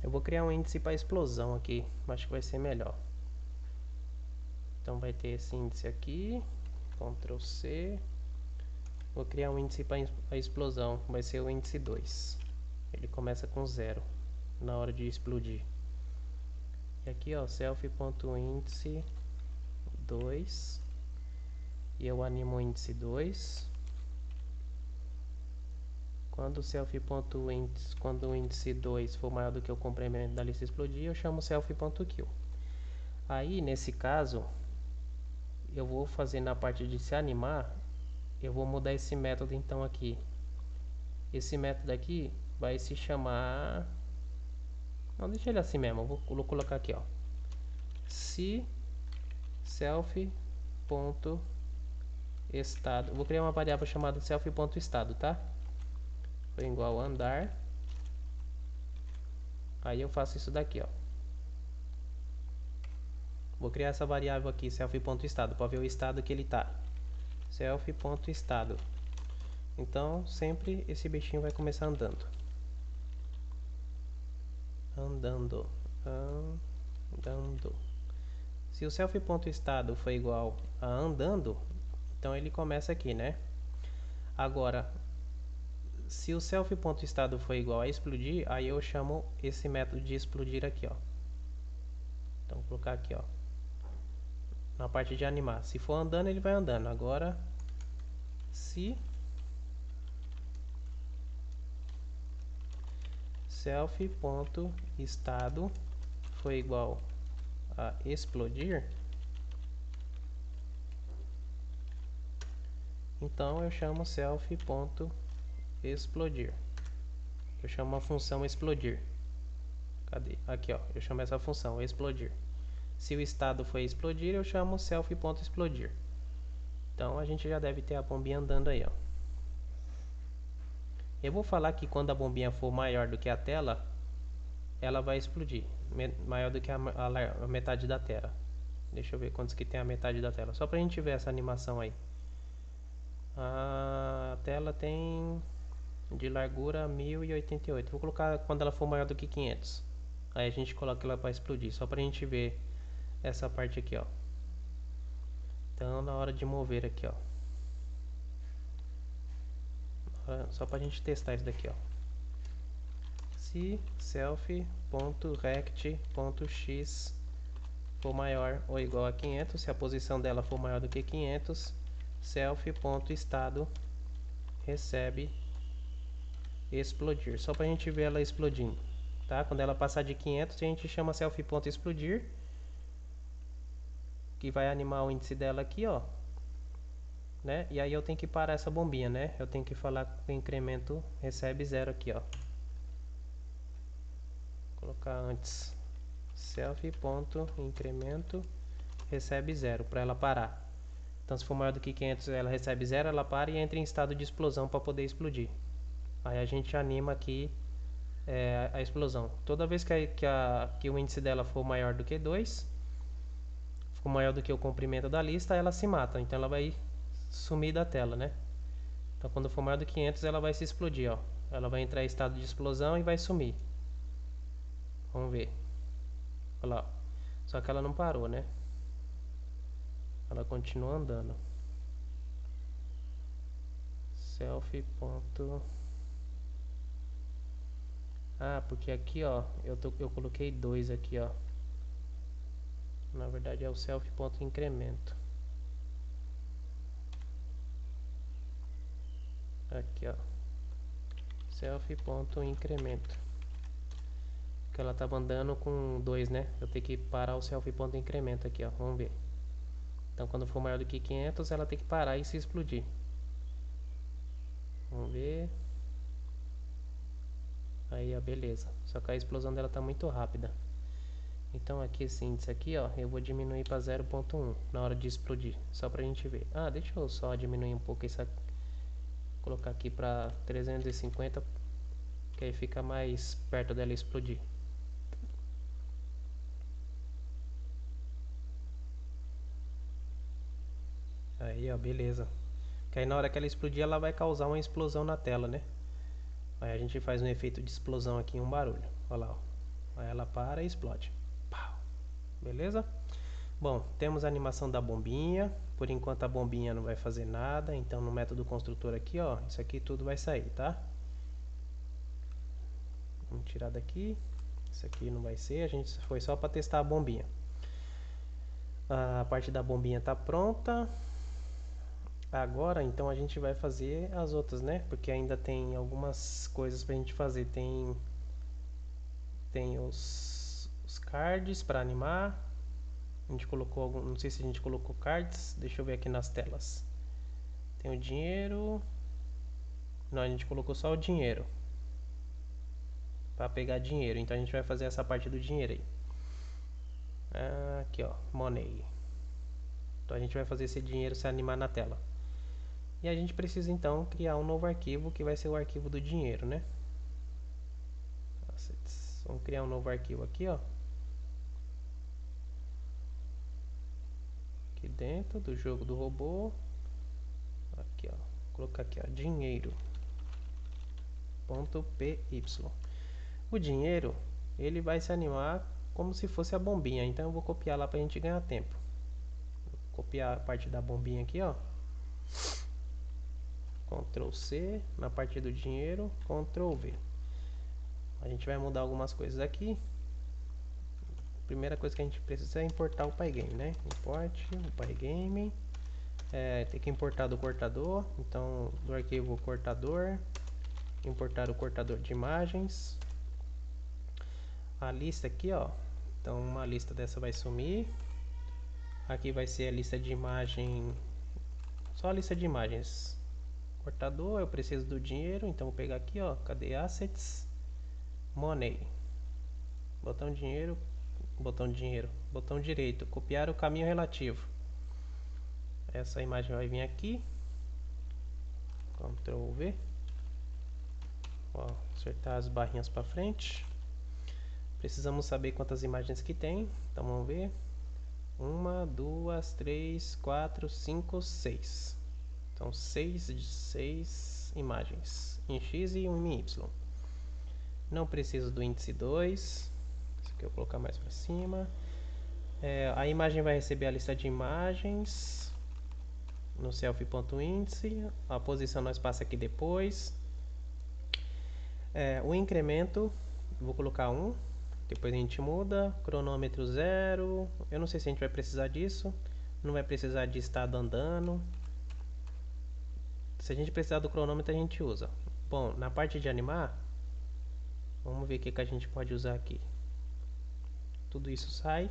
Eu vou criar um índice para explosão aqui, acho que vai ser melhor. Então vai ter esse índice aqui, Ctrl C. Vou criar um índice para a explosão, vai ser o índice 2. Ele começa com 0 na hora de explodir. E aqui, ó, self.índice 2. E eu animo o índice 2. Quando o índice 2 for maior do que o comprimento da lista explodir, eu chamo self.kill. Aí, nesse caso, eu vou fazer na parte de se animar, eu vou mudar esse método então aqui. Esse método aqui vai se chamar... Não, deixa ele assim mesmo, vou colocar aqui, ó. Se self.estado, vou criar uma variável chamada self.estado, tá? Foi igual a andar. Aí eu faço isso daqui, ó. Vou criar essa variável aqui, self.estado, para ver o estado que ele tá. Self.estado. Então, sempre esse bichinho vai começar andando. Andando. Se o self.estado for igual a andando, então ele começa aqui, né? Agora, se o self.estado for igual a explodir, aí eu chamo esse método de explodir aqui, ó. Então, vou colocar aqui, ó. Na parte de animar. Se for andando, ele vai andando. Agora, se self.estado for igual a explodir, então eu chamo self.explodir. Eu chamo a função explodir. Cadê? Aqui, ó. Eu chamo essa função explodir. Se o estado for explodir, eu chamo self.explodir. Então a gente já deve ter a bombinha andando aí, ó. Eu vou falar que quando a bombinha for maior do que a tela, ela vai explodir. Maior do que a metade da tela. Deixa eu ver quantos que tem a metade da tela. Só pra gente ver essa animação aí. A tela tem de largura 1088. Vou colocar quando ela for maior do que 500. Aí a gente coloca ela para explodir. Só pra gente ver essa parte aqui, ó. Então na hora de mover aqui, ó. Só pra gente testar isso daqui, ó. Se self.rect.x for maior ou igual a 500, se a posição dela for maior do que 500, self.estado recebe explodir. Só pra gente ver ela explodindo, tá? Quando ela passar de 500, a gente chama self.explodir, que vai animar o índice dela aqui, ó, né? E aí eu tenho que parar essa bombinha, né? Eu tenho que falar que o incremento recebe 0 aqui, ó. Vou colocar antes self.incremento recebe 0 para ela parar. Então se for maior do que 500, ela recebe 0, ela para e entra em estado de explosão para poder explodir. Aí a gente anima aqui a explosão. Toda vez que o índice dela for maior do que 2, for maior do que o comprimento da lista, ela se mata. Então ela vai sumir da tela, né? Então quando for maior do que 500 ela vai se explodir, ó. Ela vai entrar em estado de explosão e vai sumir. Vamos ver. Olha lá. Só que ela não parou, né? Ela continua andando. Selfie ponto. Ah, porque aqui, ó, eu coloquei 2 aqui, ó. Na verdade é o selfie ponto incremento. Aqui, ó. Selfie ponto incremento. Porque ela tava andando com 2, né? Eu tenho que parar o selfie ponto incremento aqui, ó. Vamos ver. Então quando for maior do que 500 ela tem que parar e se explodir. Vamos ver. Aí, ó, beleza. Só que a explosão dela tá muito rápida. Então aqui esse índice aqui, ó, eu vou diminuir para 0.1 na hora de explodir, só pra gente ver. Ah, deixa eu só diminuir um pouco essa, colocar aqui para 350, que aí fica mais perto dela explodir. Aí, ó, beleza. Que aí na hora que ela explodir, ela vai causar uma explosão na tela, né? Aí a gente faz um efeito de explosão aqui, um barulho. Olha lá, ó. Aí ela para e explode. Pau. Beleza? Bom, temos a animação da bombinha. Por enquanto a bombinha não vai fazer nada. Então no método construtor aqui, ó, isso aqui tudo vai sair, tá? Vamos tirar daqui. Isso aqui não vai ser. A gente foi só para testar a bombinha. A parte da bombinha tá pronta. Agora então a gente vai fazer as outras, né? Porque ainda tem algumas coisas pra gente fazer. Tem os cards para animar. A gente colocou algum, não sei se a gente colocou cards. Deixa eu ver aqui nas telas. Tem o dinheiro. Não, a gente colocou só o dinheiro. Para pegar dinheiro. Então a gente vai fazer essa parte do dinheiro aí. Aqui, ó, money. Então a gente vai fazer esse dinheiro se animar na tela. E a gente precisa então criar um novo arquivo que vai ser o arquivo do dinheiro, né? Assets. Vamos criar um novo arquivo aqui, ó. Aqui dentro do jogo do robô. Aqui, ó. Vou colocar aqui, ó, dinheiro.py. O dinheiro, ele vai se animar como se fosse a bombinha. Então eu vou copiar lá pra gente ganhar tempo. Vou copiar a parte da bombinha aqui, ó. Ctrl C, na parte do dinheiro, Ctrl V. A gente vai mudar algumas coisas aqui. Primeira coisa que a gente precisa é importar o Pygame, né? Import o Pygame. Tem que importar do cortador. Então, do arquivo cortador, importar o cortador de imagens. A lista aqui, ó. Então, uma lista dessa vai sumir. Aqui vai ser a lista de imagem. Só a lista de imagens. Cortador, eu preciso do dinheiro. Então, vou pegar aqui, ó. Cadê Assets? Money. Botão dinheiro. Botão direito. Copiar o caminho relativo. Essa imagem vai vir aqui. Ctrl V. Ó, acertar as barrinhas para frente. Precisamos saber quantas imagens que tem. Então vamos ver. 1, 2, 3, 4, 5, 6. Então 6 imagens. Em X e 1 em Y. Não preciso do índice 2. Isso aqui eu vou colocar mais para cima. A imagem vai receber a lista de imagens no selfie.índice. A posição nós passa aqui depois. O incremento, vou colocar 1. Depois a gente muda. Cronômetro 0. Eu não sei se a gente vai precisar disso. Não vai precisar de estado andando. Se a gente precisar do cronômetro, a gente usa. Bom, na parte de animar, vamos ver o que a gente pode usar aqui. Tudo isso sai.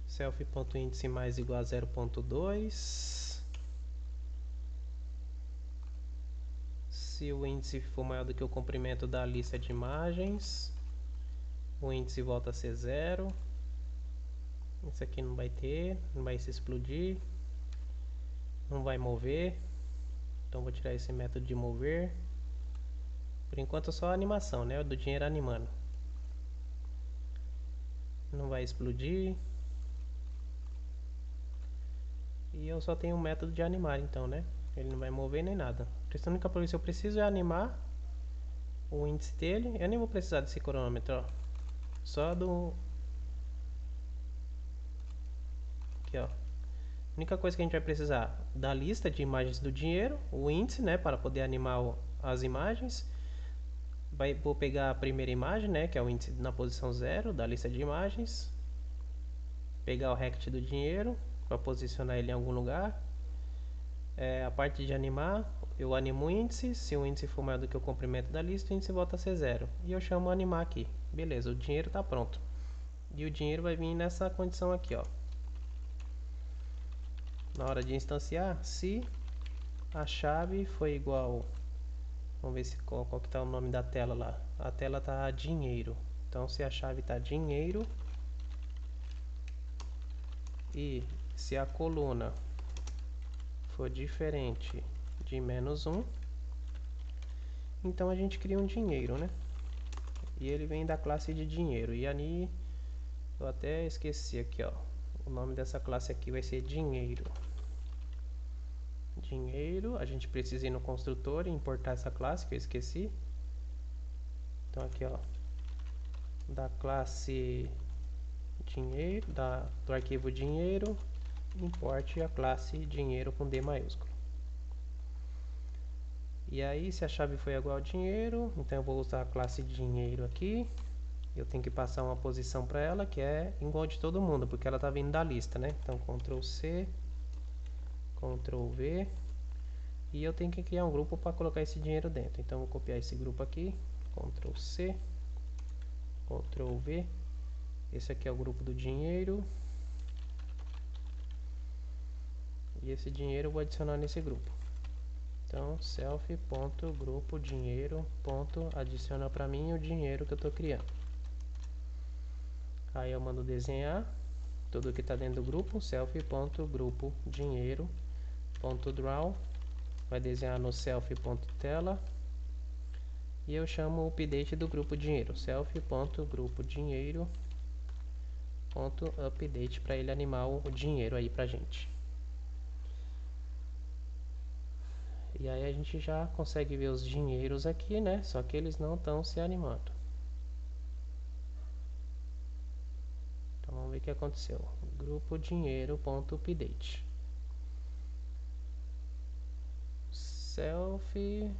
Selfie.índice mais igual a 0.2. Se o índice for maior do que o comprimento da lista de imagens, o índice volta a ser 0. Isso aqui não vai ter, não vai se explodir, não vai mover. Então vou tirar esse método de mover. Por enquanto é só a animação, né? Do dinheiro animando. Não vai explodir. E eu só tenho um método de animar, então, né? Ele não vai mover nem nada. A única coisa que eu preciso é animar o índice dele. Eu nem vou precisar desse cronômetro, ó. Só do... Aqui, ó. A única coisa que a gente vai precisar da lista de imagens do dinheiro, o índice, né, para poder animar as imagens. Vou pegar a primeira imagem, né, que é o índice na posição 0 da lista de imagens. Pegar o rect do dinheiro para posicionar ele em algum lugar. A parte de animar, eu animo o índice. Se o índice for maior do que o comprimento da lista, o índice volta a ser 0. E eu chamo animar aqui. Beleza, o dinheiro está pronto. E o dinheiro vai vir nessa condição aqui, ó. Na hora de instanciar, se a chave foi igual... Vamos ver se qual que está o nome da tela lá. A tela está dinheiro. Então, se a chave está dinheiro e se a coluna for diferente de -1, então a gente cria um dinheiro, né? E ele vem da classe de dinheiro. E ali eu até esqueci aqui, ó. O nome dessa classe aqui vai ser dinheiro. Dinheiro, a gente precisa ir no construtor e importar essa classe que eu esqueci. Então aqui, ó, da classe dinheiro, do arquivo dinheiro, importe a classe dinheiro com D maiúsculo. E aí, se a chave foi igual ao dinheiro, então eu vou usar a classe dinheiro aqui. Eu tenho que passar uma posição para ela que é igual de todo mundo, porque ela está vindo da lista, né? Então, Ctrl C, Ctrl V. E eu tenho que criar um grupo para colocar esse dinheiro dentro. Então, vou copiar esse grupo aqui, Ctrl C, Ctrl V. Esse aqui é o grupo do dinheiro. E esse dinheiro eu vou adicionar nesse grupo. Então, self.grupo dinheiro. Adiciona para mim o dinheiro que eu estou criando. Aí eu mando desenhar tudo que está dentro do grupo. Self.grupo dinheiro.draw. Vai desenhar no self.tela. E eu chamo o update do grupo dinheiro. Self.grupo dinheiro.update para ele animar o dinheiro aí pra gente. E aí a gente já consegue ver os dinheiros aqui, né? Só que eles não estão se animando. Então vamos ver o que aconteceu. Grupo dinheiro.update. Self.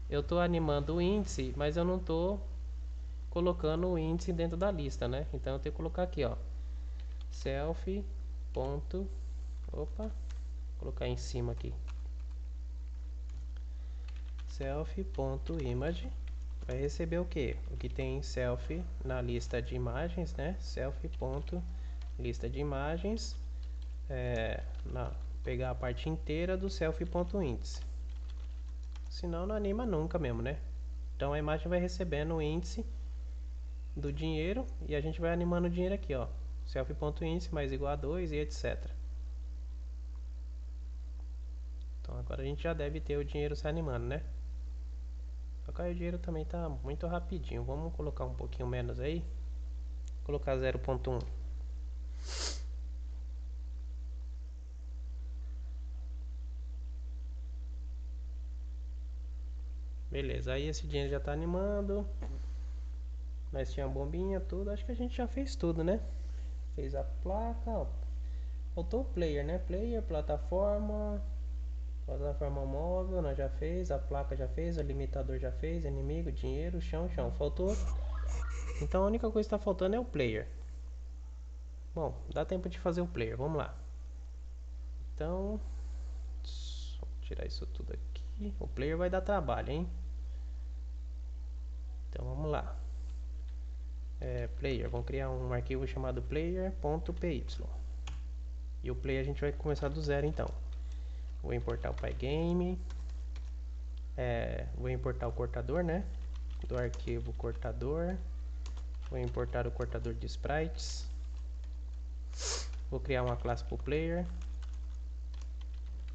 Eu estou animando o índice, mas eu não estou colocando o índice dentro da lista, né? Então eu tenho que colocar aqui, ó. Self. Opa. Vou colocar em cima aqui. Self.image vai receber o que? O que tem self na lista de imagens, né? Self.lista de imagens. Pegar a parte inteira do self.índice. Senão não anima nunca mesmo, né? Então a imagem vai recebendo o índice do dinheiro e a gente vai animando o dinheiro aqui, ó. Self.índice mais igual a 2 e etc. Então agora a gente já deve ter o dinheiro se animando, né? Só que aí o dinheiro também tá muito rapidinho. Vamos colocar um pouquinho menos aí. Vou colocar 0.1. Beleza, aí esse dinheiro já tá animando. Nós tinha a bombinha, tudo. Acho que a gente já fez tudo, né? Fez a placa, ó. Faltou o player, né? Player, plataforma móvel, nós já fez. A placa já fez, o limitador já fez. Inimigo, dinheiro, chão. Faltou. Então a única coisa que tá faltando é o player. Bom, dá tempo de fazer o player, vamos lá. Então, vou tirar isso tudo aqui. O player vai dar trabalho, hein? Então vamos lá. Player, vamos criar um arquivo chamado player.py. E o player a gente vai começar do zero então. Vou importar o Pygame. Vou importar o cortador, né? Do arquivo cortador. Vou importar o cortador de sprites. Vou criar uma classe para o player.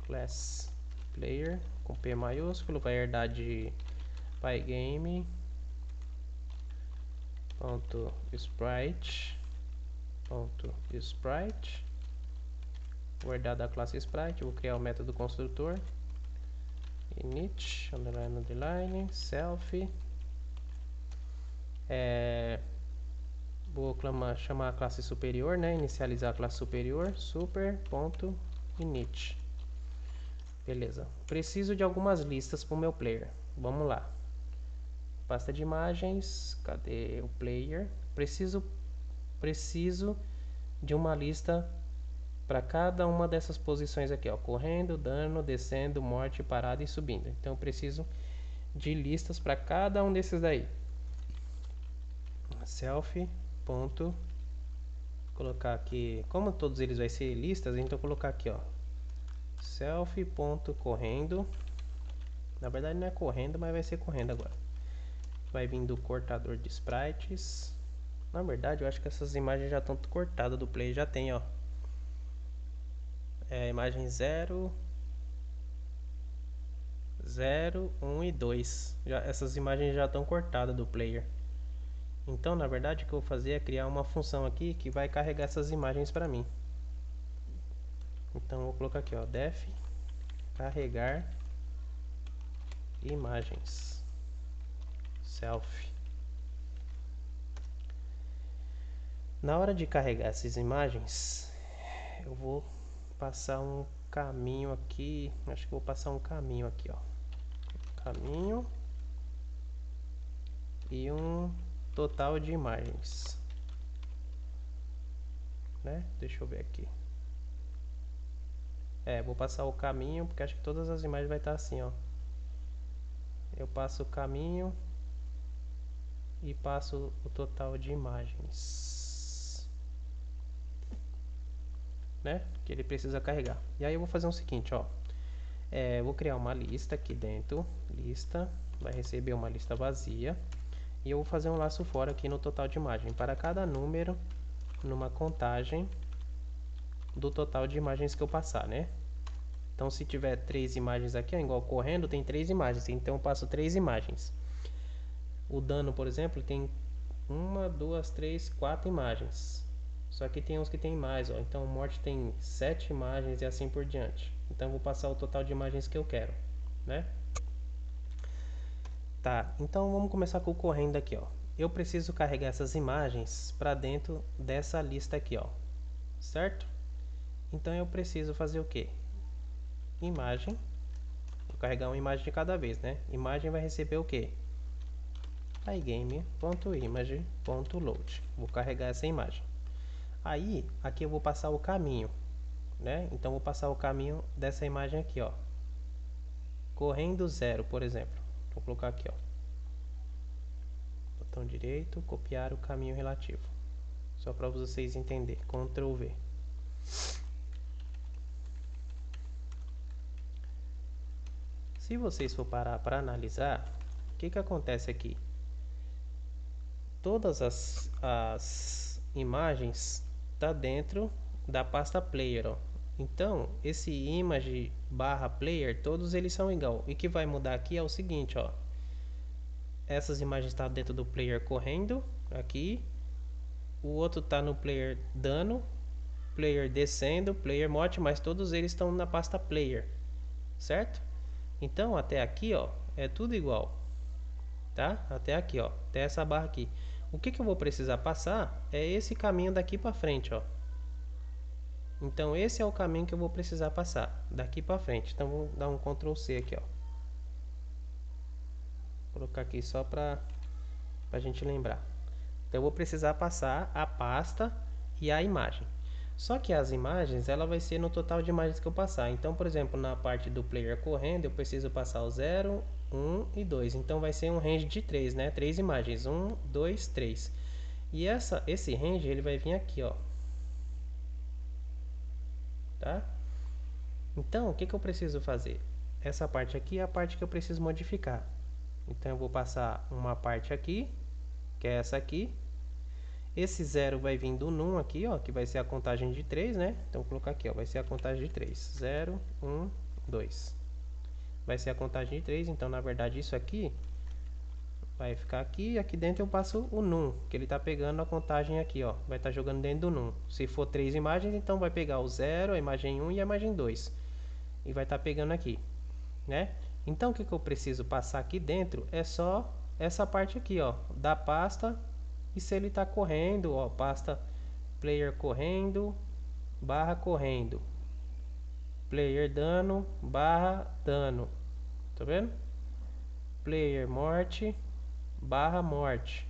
Class player com P maiúsculo. Vai herdar de Pygame. .sprite guardar da classe sprite, vou criar o método construtor, init, underline, underline, self, vou chamar a classe superior, né, inicializar a classe superior, super.init. Beleza, preciso de algumas listas para o meu player, vamos lá. Pasta de imagens, cadê o player? Preciso de uma lista para cada uma dessas posições aqui, ó, correndo, dano, descendo, morte, parada e subindo. Então eu preciso de listas para cada um desses daí. Self. Colocar aqui, como todos eles vai ser listas, então vou colocar aqui, ó, self.correndo. Na verdade não é correndo, mas vai ser correndo agora. Vai vir do cortador de sprites. Na verdade eu acho que essas imagens já estão cortadas do play, já tem, ó. Imagem 0, 0, 1 e 2. Essas imagens já estão cortadas do player. Então, na verdade, o que eu vou fazer é criar uma função aqui que vai carregar essas imagens para mim. Então, eu vou colocar aqui, ó, def carregar imagens self. Na hora de carregar essas imagens, eu vou passar um caminho aqui. Acho que vou passar um caminho aqui, ó. Caminho e um total de imagens, né? Deixa eu ver aqui. Vou passar o caminho, porque acho que todas as imagens vai estar assim, ó. Eu passo o caminho e passo o total de imagens, né? Que ele precisa carregar. E aí eu vou fazer o seguinte, ó. Vou criar uma lista aqui dentro. Lista, vai receber uma lista vazia. E eu vou fazer um laço fora aqui no total de imagem. Para cada número, numa contagem do total de imagens que eu passar, né? Então, se tiver 3 imagens aqui, ó, igual correndo, tem 3 imagens. Então, eu passo 3 imagens. O dano, por exemplo, tem 1, 2, 3, 4 imagens. Só que tem uns que tem mais, ó. Então, morte tem 7 imagens e assim por diante. Então, eu vou passar o total de imagens que eu quero, né? Tá, então vamos começar com o correndo aqui, ó. Eu preciso carregar essas imagens para dentro dessa lista aqui, ó. Certo? Então, eu preciso fazer o quê? Imagem. Vou carregar uma imagem de cada vez, né? Imagem vai receber o quê? Igame.image.load. Vou carregar essa imagem. Aí, aqui eu vou passar o caminho, né? Então, vou passar o caminho dessa imagem aqui, ó. Correndo 0, por exemplo. Vou colocar aqui, ó. Botão direito, copiar o caminho relativo. Só para vocês entenderem. Ctrl V. Se vocês for parar para analisar, o que acontece aqui? Todas as imagens tá dentro da pasta player, ó. Então, esse image barra player, todos eles são igual. E o que vai mudar aqui é o seguinte, ó. Essas imagens estão dentro do player correndo, aqui. O outro está no player dano, player descendo, player morte, mas todos eles estão na pasta player, certo? Então, até aqui, ó, é tudo igual, tá? Até aqui, ó, até essa barra aqui. O que eu vou precisar passar é esse caminho daqui para frente, ó. Então, esse é o caminho que eu vou precisar passar daqui para frente. Então, vou dar um Ctrl C aqui, ó. Vou colocar aqui só para a gente lembrar. Então, eu vou precisar passar a pasta e a imagem. Só que as imagens, ela vai ser no total de imagens que eu passar. Então, por exemplo, na parte do player correndo, eu preciso passar o 0, 1 e 2. Então, vai ser um range de 3, né? 3 imagens. 1, 2, 3. E esse range, ele vai vir aqui, ó. Tá? Então, o que eu preciso fazer? Essa parte aqui é a parte que eu preciso modificar. Então, eu vou passar uma parte aqui, que é essa aqui. Esse 0 vai vir do num aqui, ó, que vai ser a contagem de 3, né? Então, vou colocar aqui, ó, vai ser a contagem de 3. 0, 1, 2. Vai ser a contagem de 3, então, na verdade, isso aqui vai ficar aqui. Aqui dentro eu passo o num, que ele está pegando a contagem aqui, ó. Vai estar jogando dentro do num. Se for 3 imagens, então vai pegar o 0, a imagem 1 e a imagem 2. E vai estar pegando aqui, né? Então o que eu preciso passar aqui dentro é só essa parte aqui, ó, da pasta. E se ele está correndo, ó, pasta player correndo, barra correndo. Player dano, barra dano. Tá vendo? Player morte, barra morte.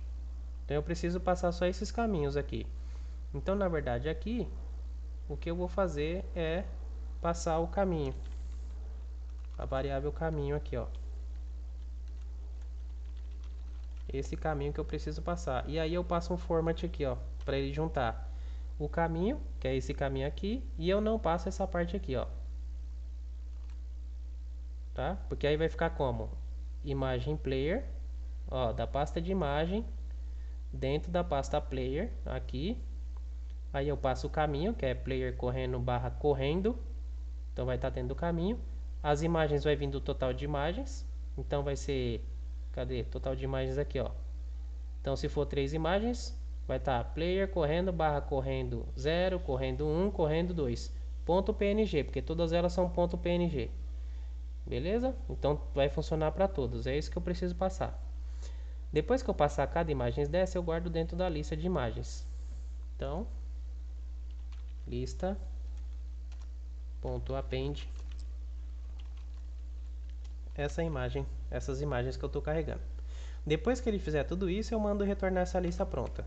Então eu preciso passar só esses caminhos aqui. Então na verdade aqui o que eu vou fazer é passar o caminho, a variável caminho aqui, ó. Esse caminho que eu preciso passar. E aí eu passo um format aqui, ó, para ele juntar o caminho, que é esse caminho aqui, e eu não passo essa parte aqui, ó. Tá? Porque aí vai ficar como? Imagem player, ó, da pasta de imagem, dentro da pasta player, aqui. Aí eu passo o caminho, que é player correndo barra correndo. Então vai estar dentro do caminho. As imagens vai vir do total de imagens. Então vai ser, cadê? Total de imagens aqui, ó. Então se for 3 imagens, vai estar player correndo barra correndo 0, correndo 1, correndo 2. Ponto PNG, porque todas elas são ponto PNG. Beleza? Então vai funcionar para todos. É isso que eu preciso passar. Depois que eu passar cada imagem dessa, eu guardo dentro da lista de imagens. Então, lista.append essas imagens que eu estou carregando. Depois que ele fizer tudo isso, eu mando retornar essa lista pronta.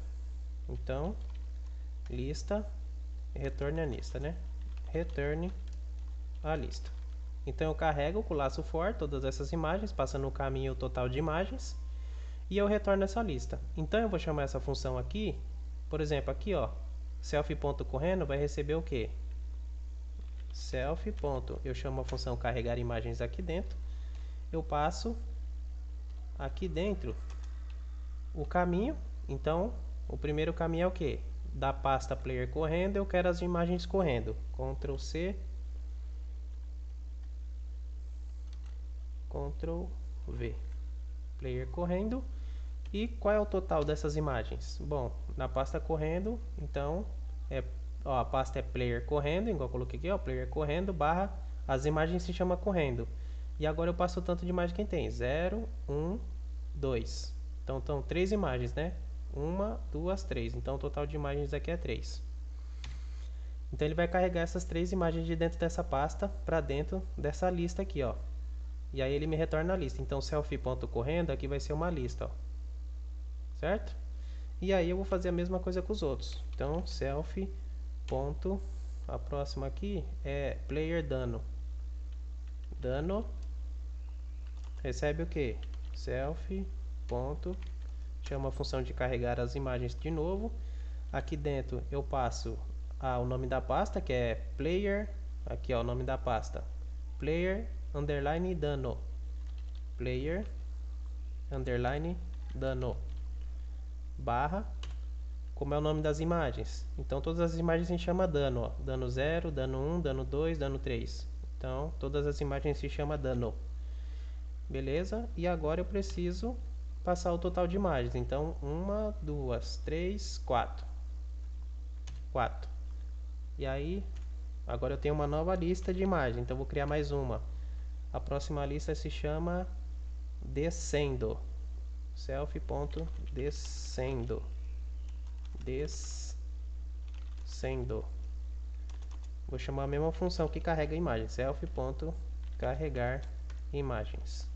Então, lista, retorne a lista, né? Returne a lista. Então eu carrego com o laço for todas essas imagens, passando o caminho total de imagens, e eu retorno essa lista. Então eu vou chamar essa função aqui, por exemplo, aqui, ó, self.correndo vai receber o quê? Self. Eu chamo a função carregar imagens aqui dentro. Eu passo aqui dentro o caminho. Então, o primeiro caminho é o que? Da pasta player correndo, eu quero as imagens correndo. Ctrl C, Ctrl V. Player correndo. E qual é o total dessas imagens? Bom, na pasta correndo, então, ó, a pasta é player correndo, igual eu coloquei aqui, ó, player correndo, barra, as imagens se chama correndo. E agora eu passo o tanto de imagem que tem, 0, 1, 2. Então, estão 3 imagens, né? 1, 2, 3. Então, o total de imagens aqui é 3. Então, ele vai carregar essas 3 imagens de dentro dessa pasta para dentro dessa lista aqui, ó. E aí, ele me retorna a lista. Então, self.correndo aqui vai ser uma lista, ó. Certo? E aí, eu vou fazer a mesma coisa com os outros. Então, self. A próxima aqui é player dano. Dano recebe o que? Self. Chama a função de carregar as imagens de novo. Aqui dentro eu passo o nome da pasta, que é player. Aqui, ó, o nome da pasta. Player underline dano. Player underline dano. Barra. Como é o nome das imagens? Então todas as imagens se chama dano, ó. Dano 0, dano 1, dano 2, dano 3. Então todas as imagens se chama dano. Beleza? E agora eu preciso passar o total de imagens. Então 1, 2, 3, 4. 4. E aí, agora eu tenho uma nova lista de imagens. Então vou criar mais uma. A próxima lista se chama descendo. Self.descendo. Descendo. Vou chamar a mesma função que carrega imagens. Self.carregar imagens.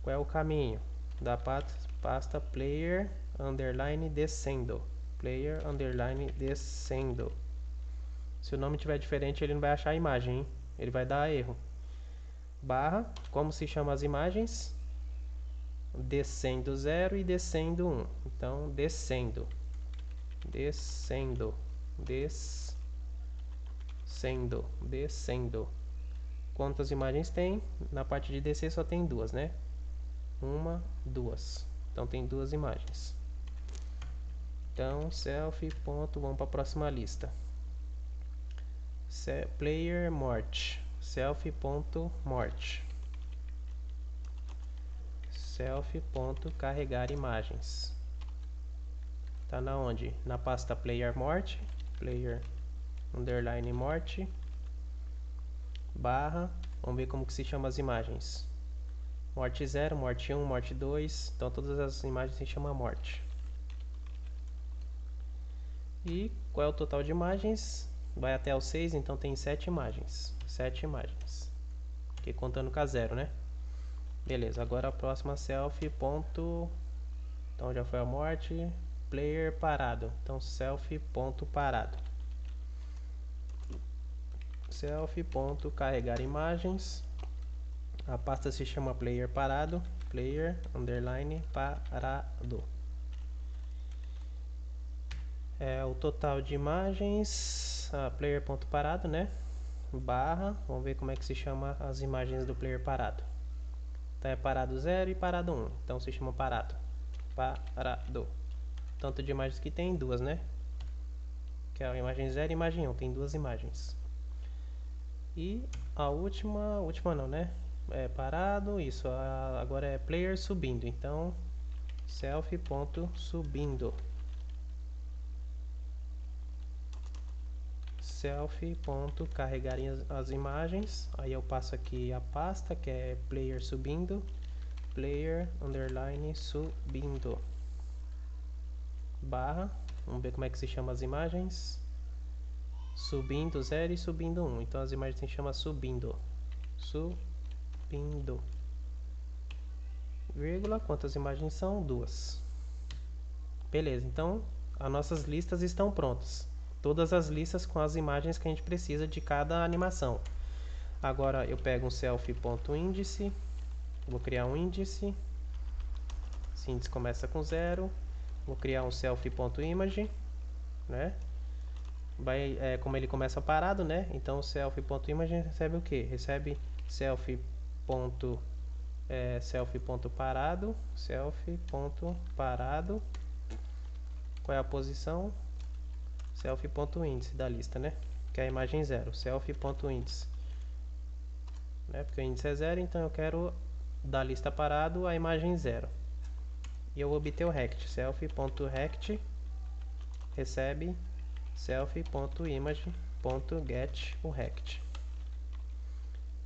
Qual é o caminho? Da pasta player underline descendo. Player underline descendo. Se o nome tiver diferente, ele não vai achar a imagem, hein? Ele vai dar erro. Barra, como se chama as imagens? Descendo 0 e descendo 1. Então, descendo. Descendo. Descendo. Descendo. Quantas imagens tem? Na parte de descer só tem 2, né? 1, 2. Então tem 2 imagens. Então, self. Vamos para a próxima lista. Player morte. Self.morte. self.carregar imagens. Tá na onde? Na pasta player morte, player underline morte, barra, vamos ver como que se chama as imagens. Morte 0, morte 1, morte 2, então todas as imagens se chamam morte. E qual é o total de imagens? Vai até o 6, então tem 7 imagens. 7 imagens. Aqui contando com a 0, né? Beleza, agora a próxima selfie, ponto... Então já foi a morte, player parado. Então selfie.parado. Selfie.carregar imagens. A pasta se chama player parado, player underline parado. O total de imagens, player.parado, né? Barra, vamos ver como é que se chama as imagens do player parado. Então é parado 0 e parado 1, então se chama parado. Parado. Tanto de imagens que tem, duas, né? Que é a imagem 0 e a imagem 1, tem duas imagens. E a última não, né? É parado, isso, agora é player subindo, então selfie.subindo. Selfie.carregar as imagens, aí eu passo aqui a pasta que é player subindo, player underline subindo, barra, vamos ver como é que se chama as imagens, subindo 0 e subindo 1, então as imagens se chama subindo, subindo, vírgula, quantas imagens são? 2. Beleza, então as nossas listas estão prontas. Todas as listas com as imagens que a gente precisa de cada animação. Agora eu pego um selfie.índice, vou criar um índice. Esse índice começa com 0. Vou criar um selfie.image, né? Como ele começa parado, né? Então o selfie.image recebe o que? Recebe selfie.parado, selfie.parado. Qual é a posição? Selfie.índice da lista, né? Que é a imagem 0, selfie.índice, né? Porque o índice é 0, então eu quero da lista parado a imagem 0. E eu vou obter o rect, selfie.rect recebe selfie.image.get o rect.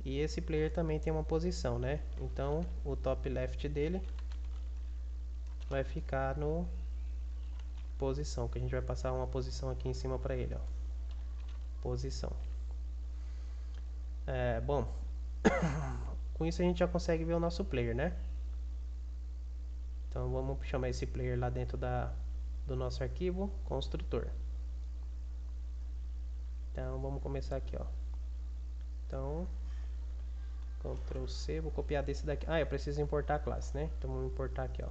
E esse player também tem uma posição, né? Então o top left dele vai ficar no posição, que a gente vai passar uma posição aqui em cima para ele, ó. Posição. Bom, com isso a gente já consegue ver o nosso player, né? Então vamos chamar esse player lá dentro do nosso arquivo construtor. Então vamos começar aqui, ó. Então Ctrl C, vou copiar desse daqui. Eu preciso importar a classe, né? Então vamos importar aqui, ó.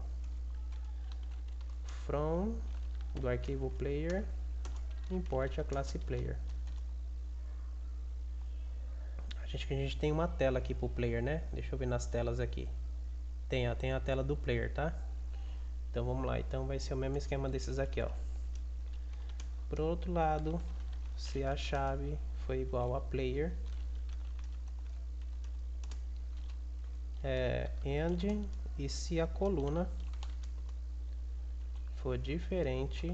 From do arquivo player, importe a classe player. A gente tem uma tela aqui pro player, né? Deixa eu ver nas telas aqui. Tem a tela do player, tá? Então vamos lá, então vai ser o mesmo esquema desses aqui, ó. Pro outro lado, se a chave foi igual a player, end, e se a coluna for diferente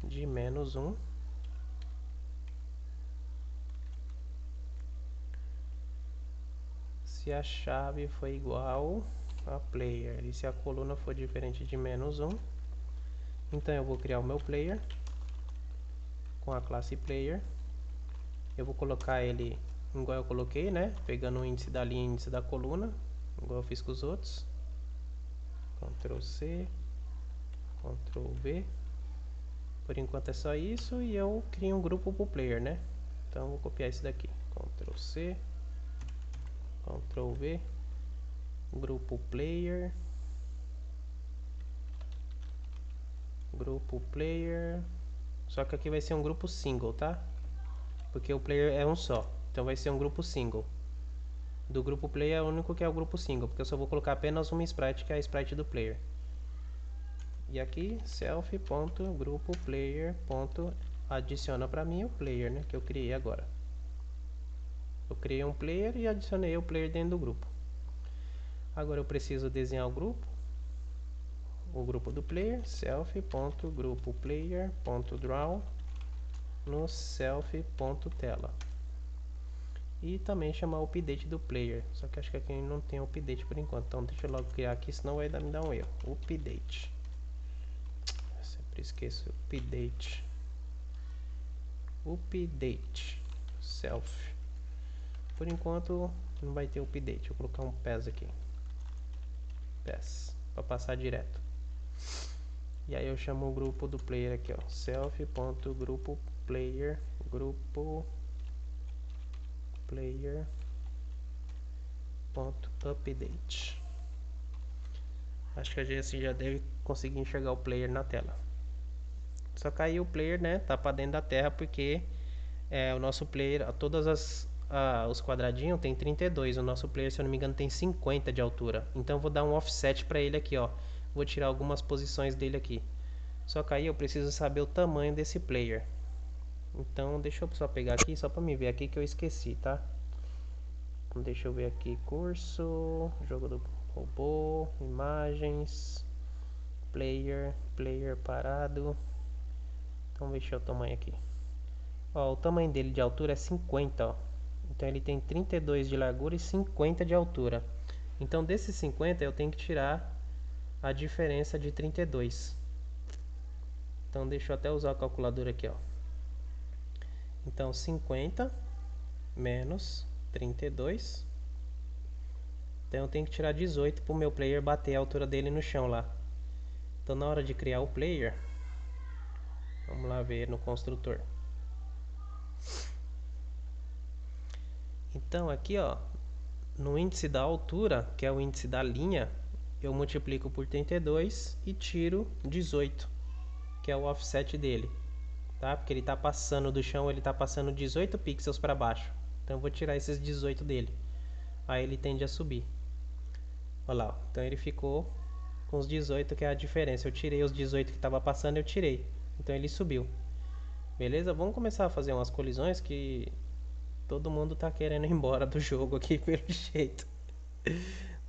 de -1, se a chave foi igual a player e se a coluna for diferente de -1, então eu vou criar o meu player com a classe player. Eu vou colocar ele igual eu coloquei, né? Pegando o índice da linha e o índice da coluna, igual eu fiz com os outros. Ctrl C, Ctrl V. Por enquanto é só isso e eu crio um grupo pro player, né? Então eu vou copiar esse daqui. Ctrl C, Ctrl V, grupo player, só que aqui vai ser um grupo single, tá? Porque o player é um só, então vai ser um grupo single. Do grupo player é o único que é o grupo single, porque eu só vou colocar apenas uma sprite, que é a sprite do player. E aqui self.grupo_player.adiciona para mim o player, né, que eu criei agora. Eu criei um player e adicionei o player dentro do grupo. Agora eu preciso desenhar o grupo. o grupo do player, self.grupo_player.draw no self.tela. E também chamar o update do player, só que acho que aqui não tem update por enquanto, então deixa eu logo criar aqui, senão vai me dar um erro. Update, sempre esqueço, update self. Por enquanto não vai ter update, vou colocar um pass aqui, pass, para passar direto. E aí eu chamo o grupo do player aqui, ó, self.grupo_player, grupo player.update. Acho que a gente já deve conseguir enxergar o player na tela. Só que aí o player, né, tá para dentro da terra porque o nosso player, os quadradinhos tem 32, o nosso player, se eu não me engano, tem 50 de altura. Então eu vou dar um offset para ele aqui, ó. Vou tirar algumas posições dele aqui. Só que aí eu preciso saber o tamanho desse player. Então deixa eu só pegar aqui, só para me ver aqui que eu esqueci, tá? Deixa eu ver aqui, curso, jogo do robô, imagens, player parado. Então deixa eu o tamanho aqui. Ó, o tamanho dele de altura é 50, ó. Então ele tem 32 de largura e 50 de altura. Então desses 50 eu tenho que tirar a diferença de 32. Então deixa eu até usar a calculadora aqui, ó. Então 50 menos 32. Então eu tenho que tirar 18 para o meu player bater a altura dele no chão lá. Então na hora de criar o player, vamos lá ver no construtor. Então aqui, ó, no índice da altura, que é o índice da linha, eu multiplico por 32 e tiro 18, que é o offset dele, tá? Porque ele está passando do chão, ele está passando 18 pixels para baixo. Então eu vou tirar esses 18 dele. Aí ele tende a subir. Olha lá, então ele ficou com os 18, que é a diferença. Eu tirei os 18 que estava passando, eu tirei. Então ele subiu. Beleza? Vamos começar a fazer umas colisões que todo mundo tá querendo ir embora do jogo aqui pelo jeito.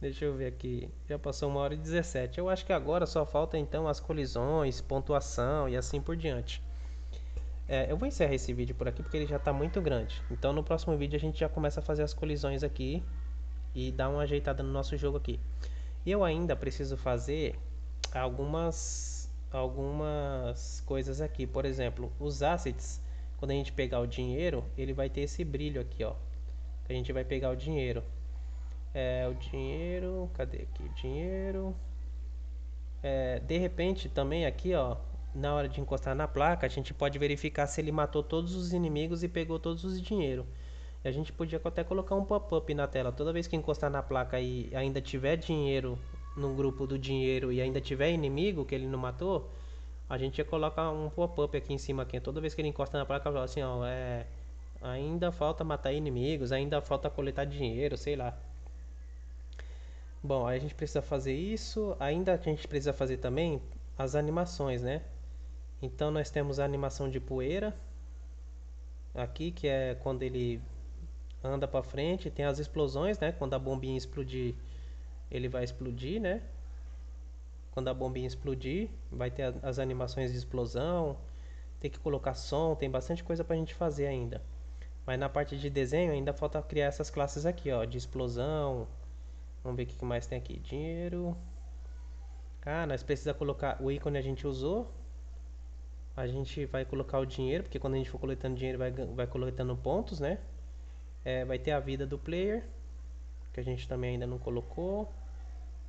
Deixa eu ver aqui. Já passou 1h17. Eu acho que agora só falta então as colisões, pontuação e assim por diante. Eu vou encerrar esse vídeo por aqui porque ele já está muito grande. Então no próximo vídeo a gente já começa a fazer as colisões aqui e dar uma ajeitada no nosso jogo aqui. E eu ainda preciso fazer algumas coisas aqui. Por exemplo, os assets, quando a gente pegar o dinheiro, ele vai ter esse brilho aqui, ó. A gente vai pegar o dinheiro. O dinheiro, cadê aqui? Dinheiro. De repente também aqui, ó, na hora de encostar na placa, a gente pode verificar se ele matou todos os inimigos e pegou todos os dinheiro. E a gente podia até colocar um pop-up na tela. Toda vez que encostar na placa e ainda tiver dinheiro no grupo do dinheiro e ainda tiver inimigo que ele não matou, a gente ia colocar um pop-up aqui em cima aqui. Toda vez que ele encosta na placa, fala assim, ó, ainda falta matar inimigos, ainda falta coletar dinheiro, sei lá. Bom, aí a gente precisa fazer isso. Ainda a gente precisa fazer também as animações, né? Então nós temos a animação de poeira aqui, que é quando ele anda para frente. Tem as explosões, né? Quando a bombinha explodir, ele vai explodir, né? Quando a bombinha explodir, vai ter as animações de explosão. Tem que colocar som, tem bastante coisa pra gente fazer ainda. Mas na parte de desenho ainda falta criar essas classes aqui, ó, de explosão. Vamos ver o que mais tem aqui. Dinheiro. Nós precisamos colocar o ícone, a gente usou. A gente vai colocar o dinheiro, porque quando a gente for coletando dinheiro vai coletando pontos, né? Vai ter a vida do player, que a gente também ainda não colocou.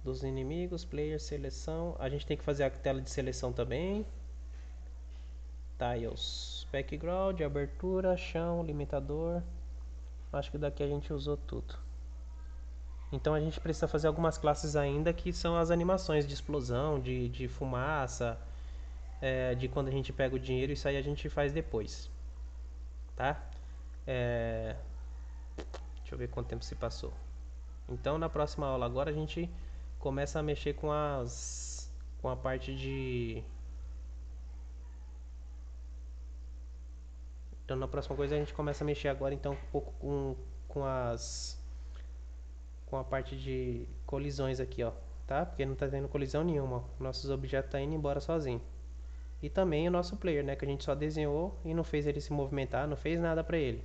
Dos inimigos, player, seleção. A gente tem que fazer a tela de seleção também. Tiles, background, abertura, chão, limitador. Acho que daqui a gente usou tudo. Então a gente precisa fazer algumas classes ainda, que são as animações de explosão, de fumaça, de quando a gente pega o dinheiro. Isso aí a gente faz depois, tá? Deixa eu ver quanto tempo se passou. Então na próxima aula agora a gente começa a mexer com a parte de... Então na próxima coisa a gente começa a mexer agora então um pouco com a parte de colisões aqui, ó, tá? tá? Porque não tá tendo colisão nenhuma, ó. Nossos objetos tá indo embora sozinho. E também o nosso player, né? Que a gente só desenhou e não fez ele se movimentar, não fez nada pra ele.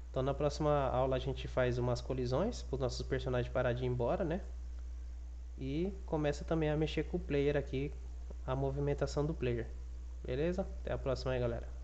Então na próxima aula a gente faz umas colisões para os nossos personagens parar de ir embora, né? E começa também a mexer com o player aqui, a movimentação do player. Beleza? Até a próxima aí, galera.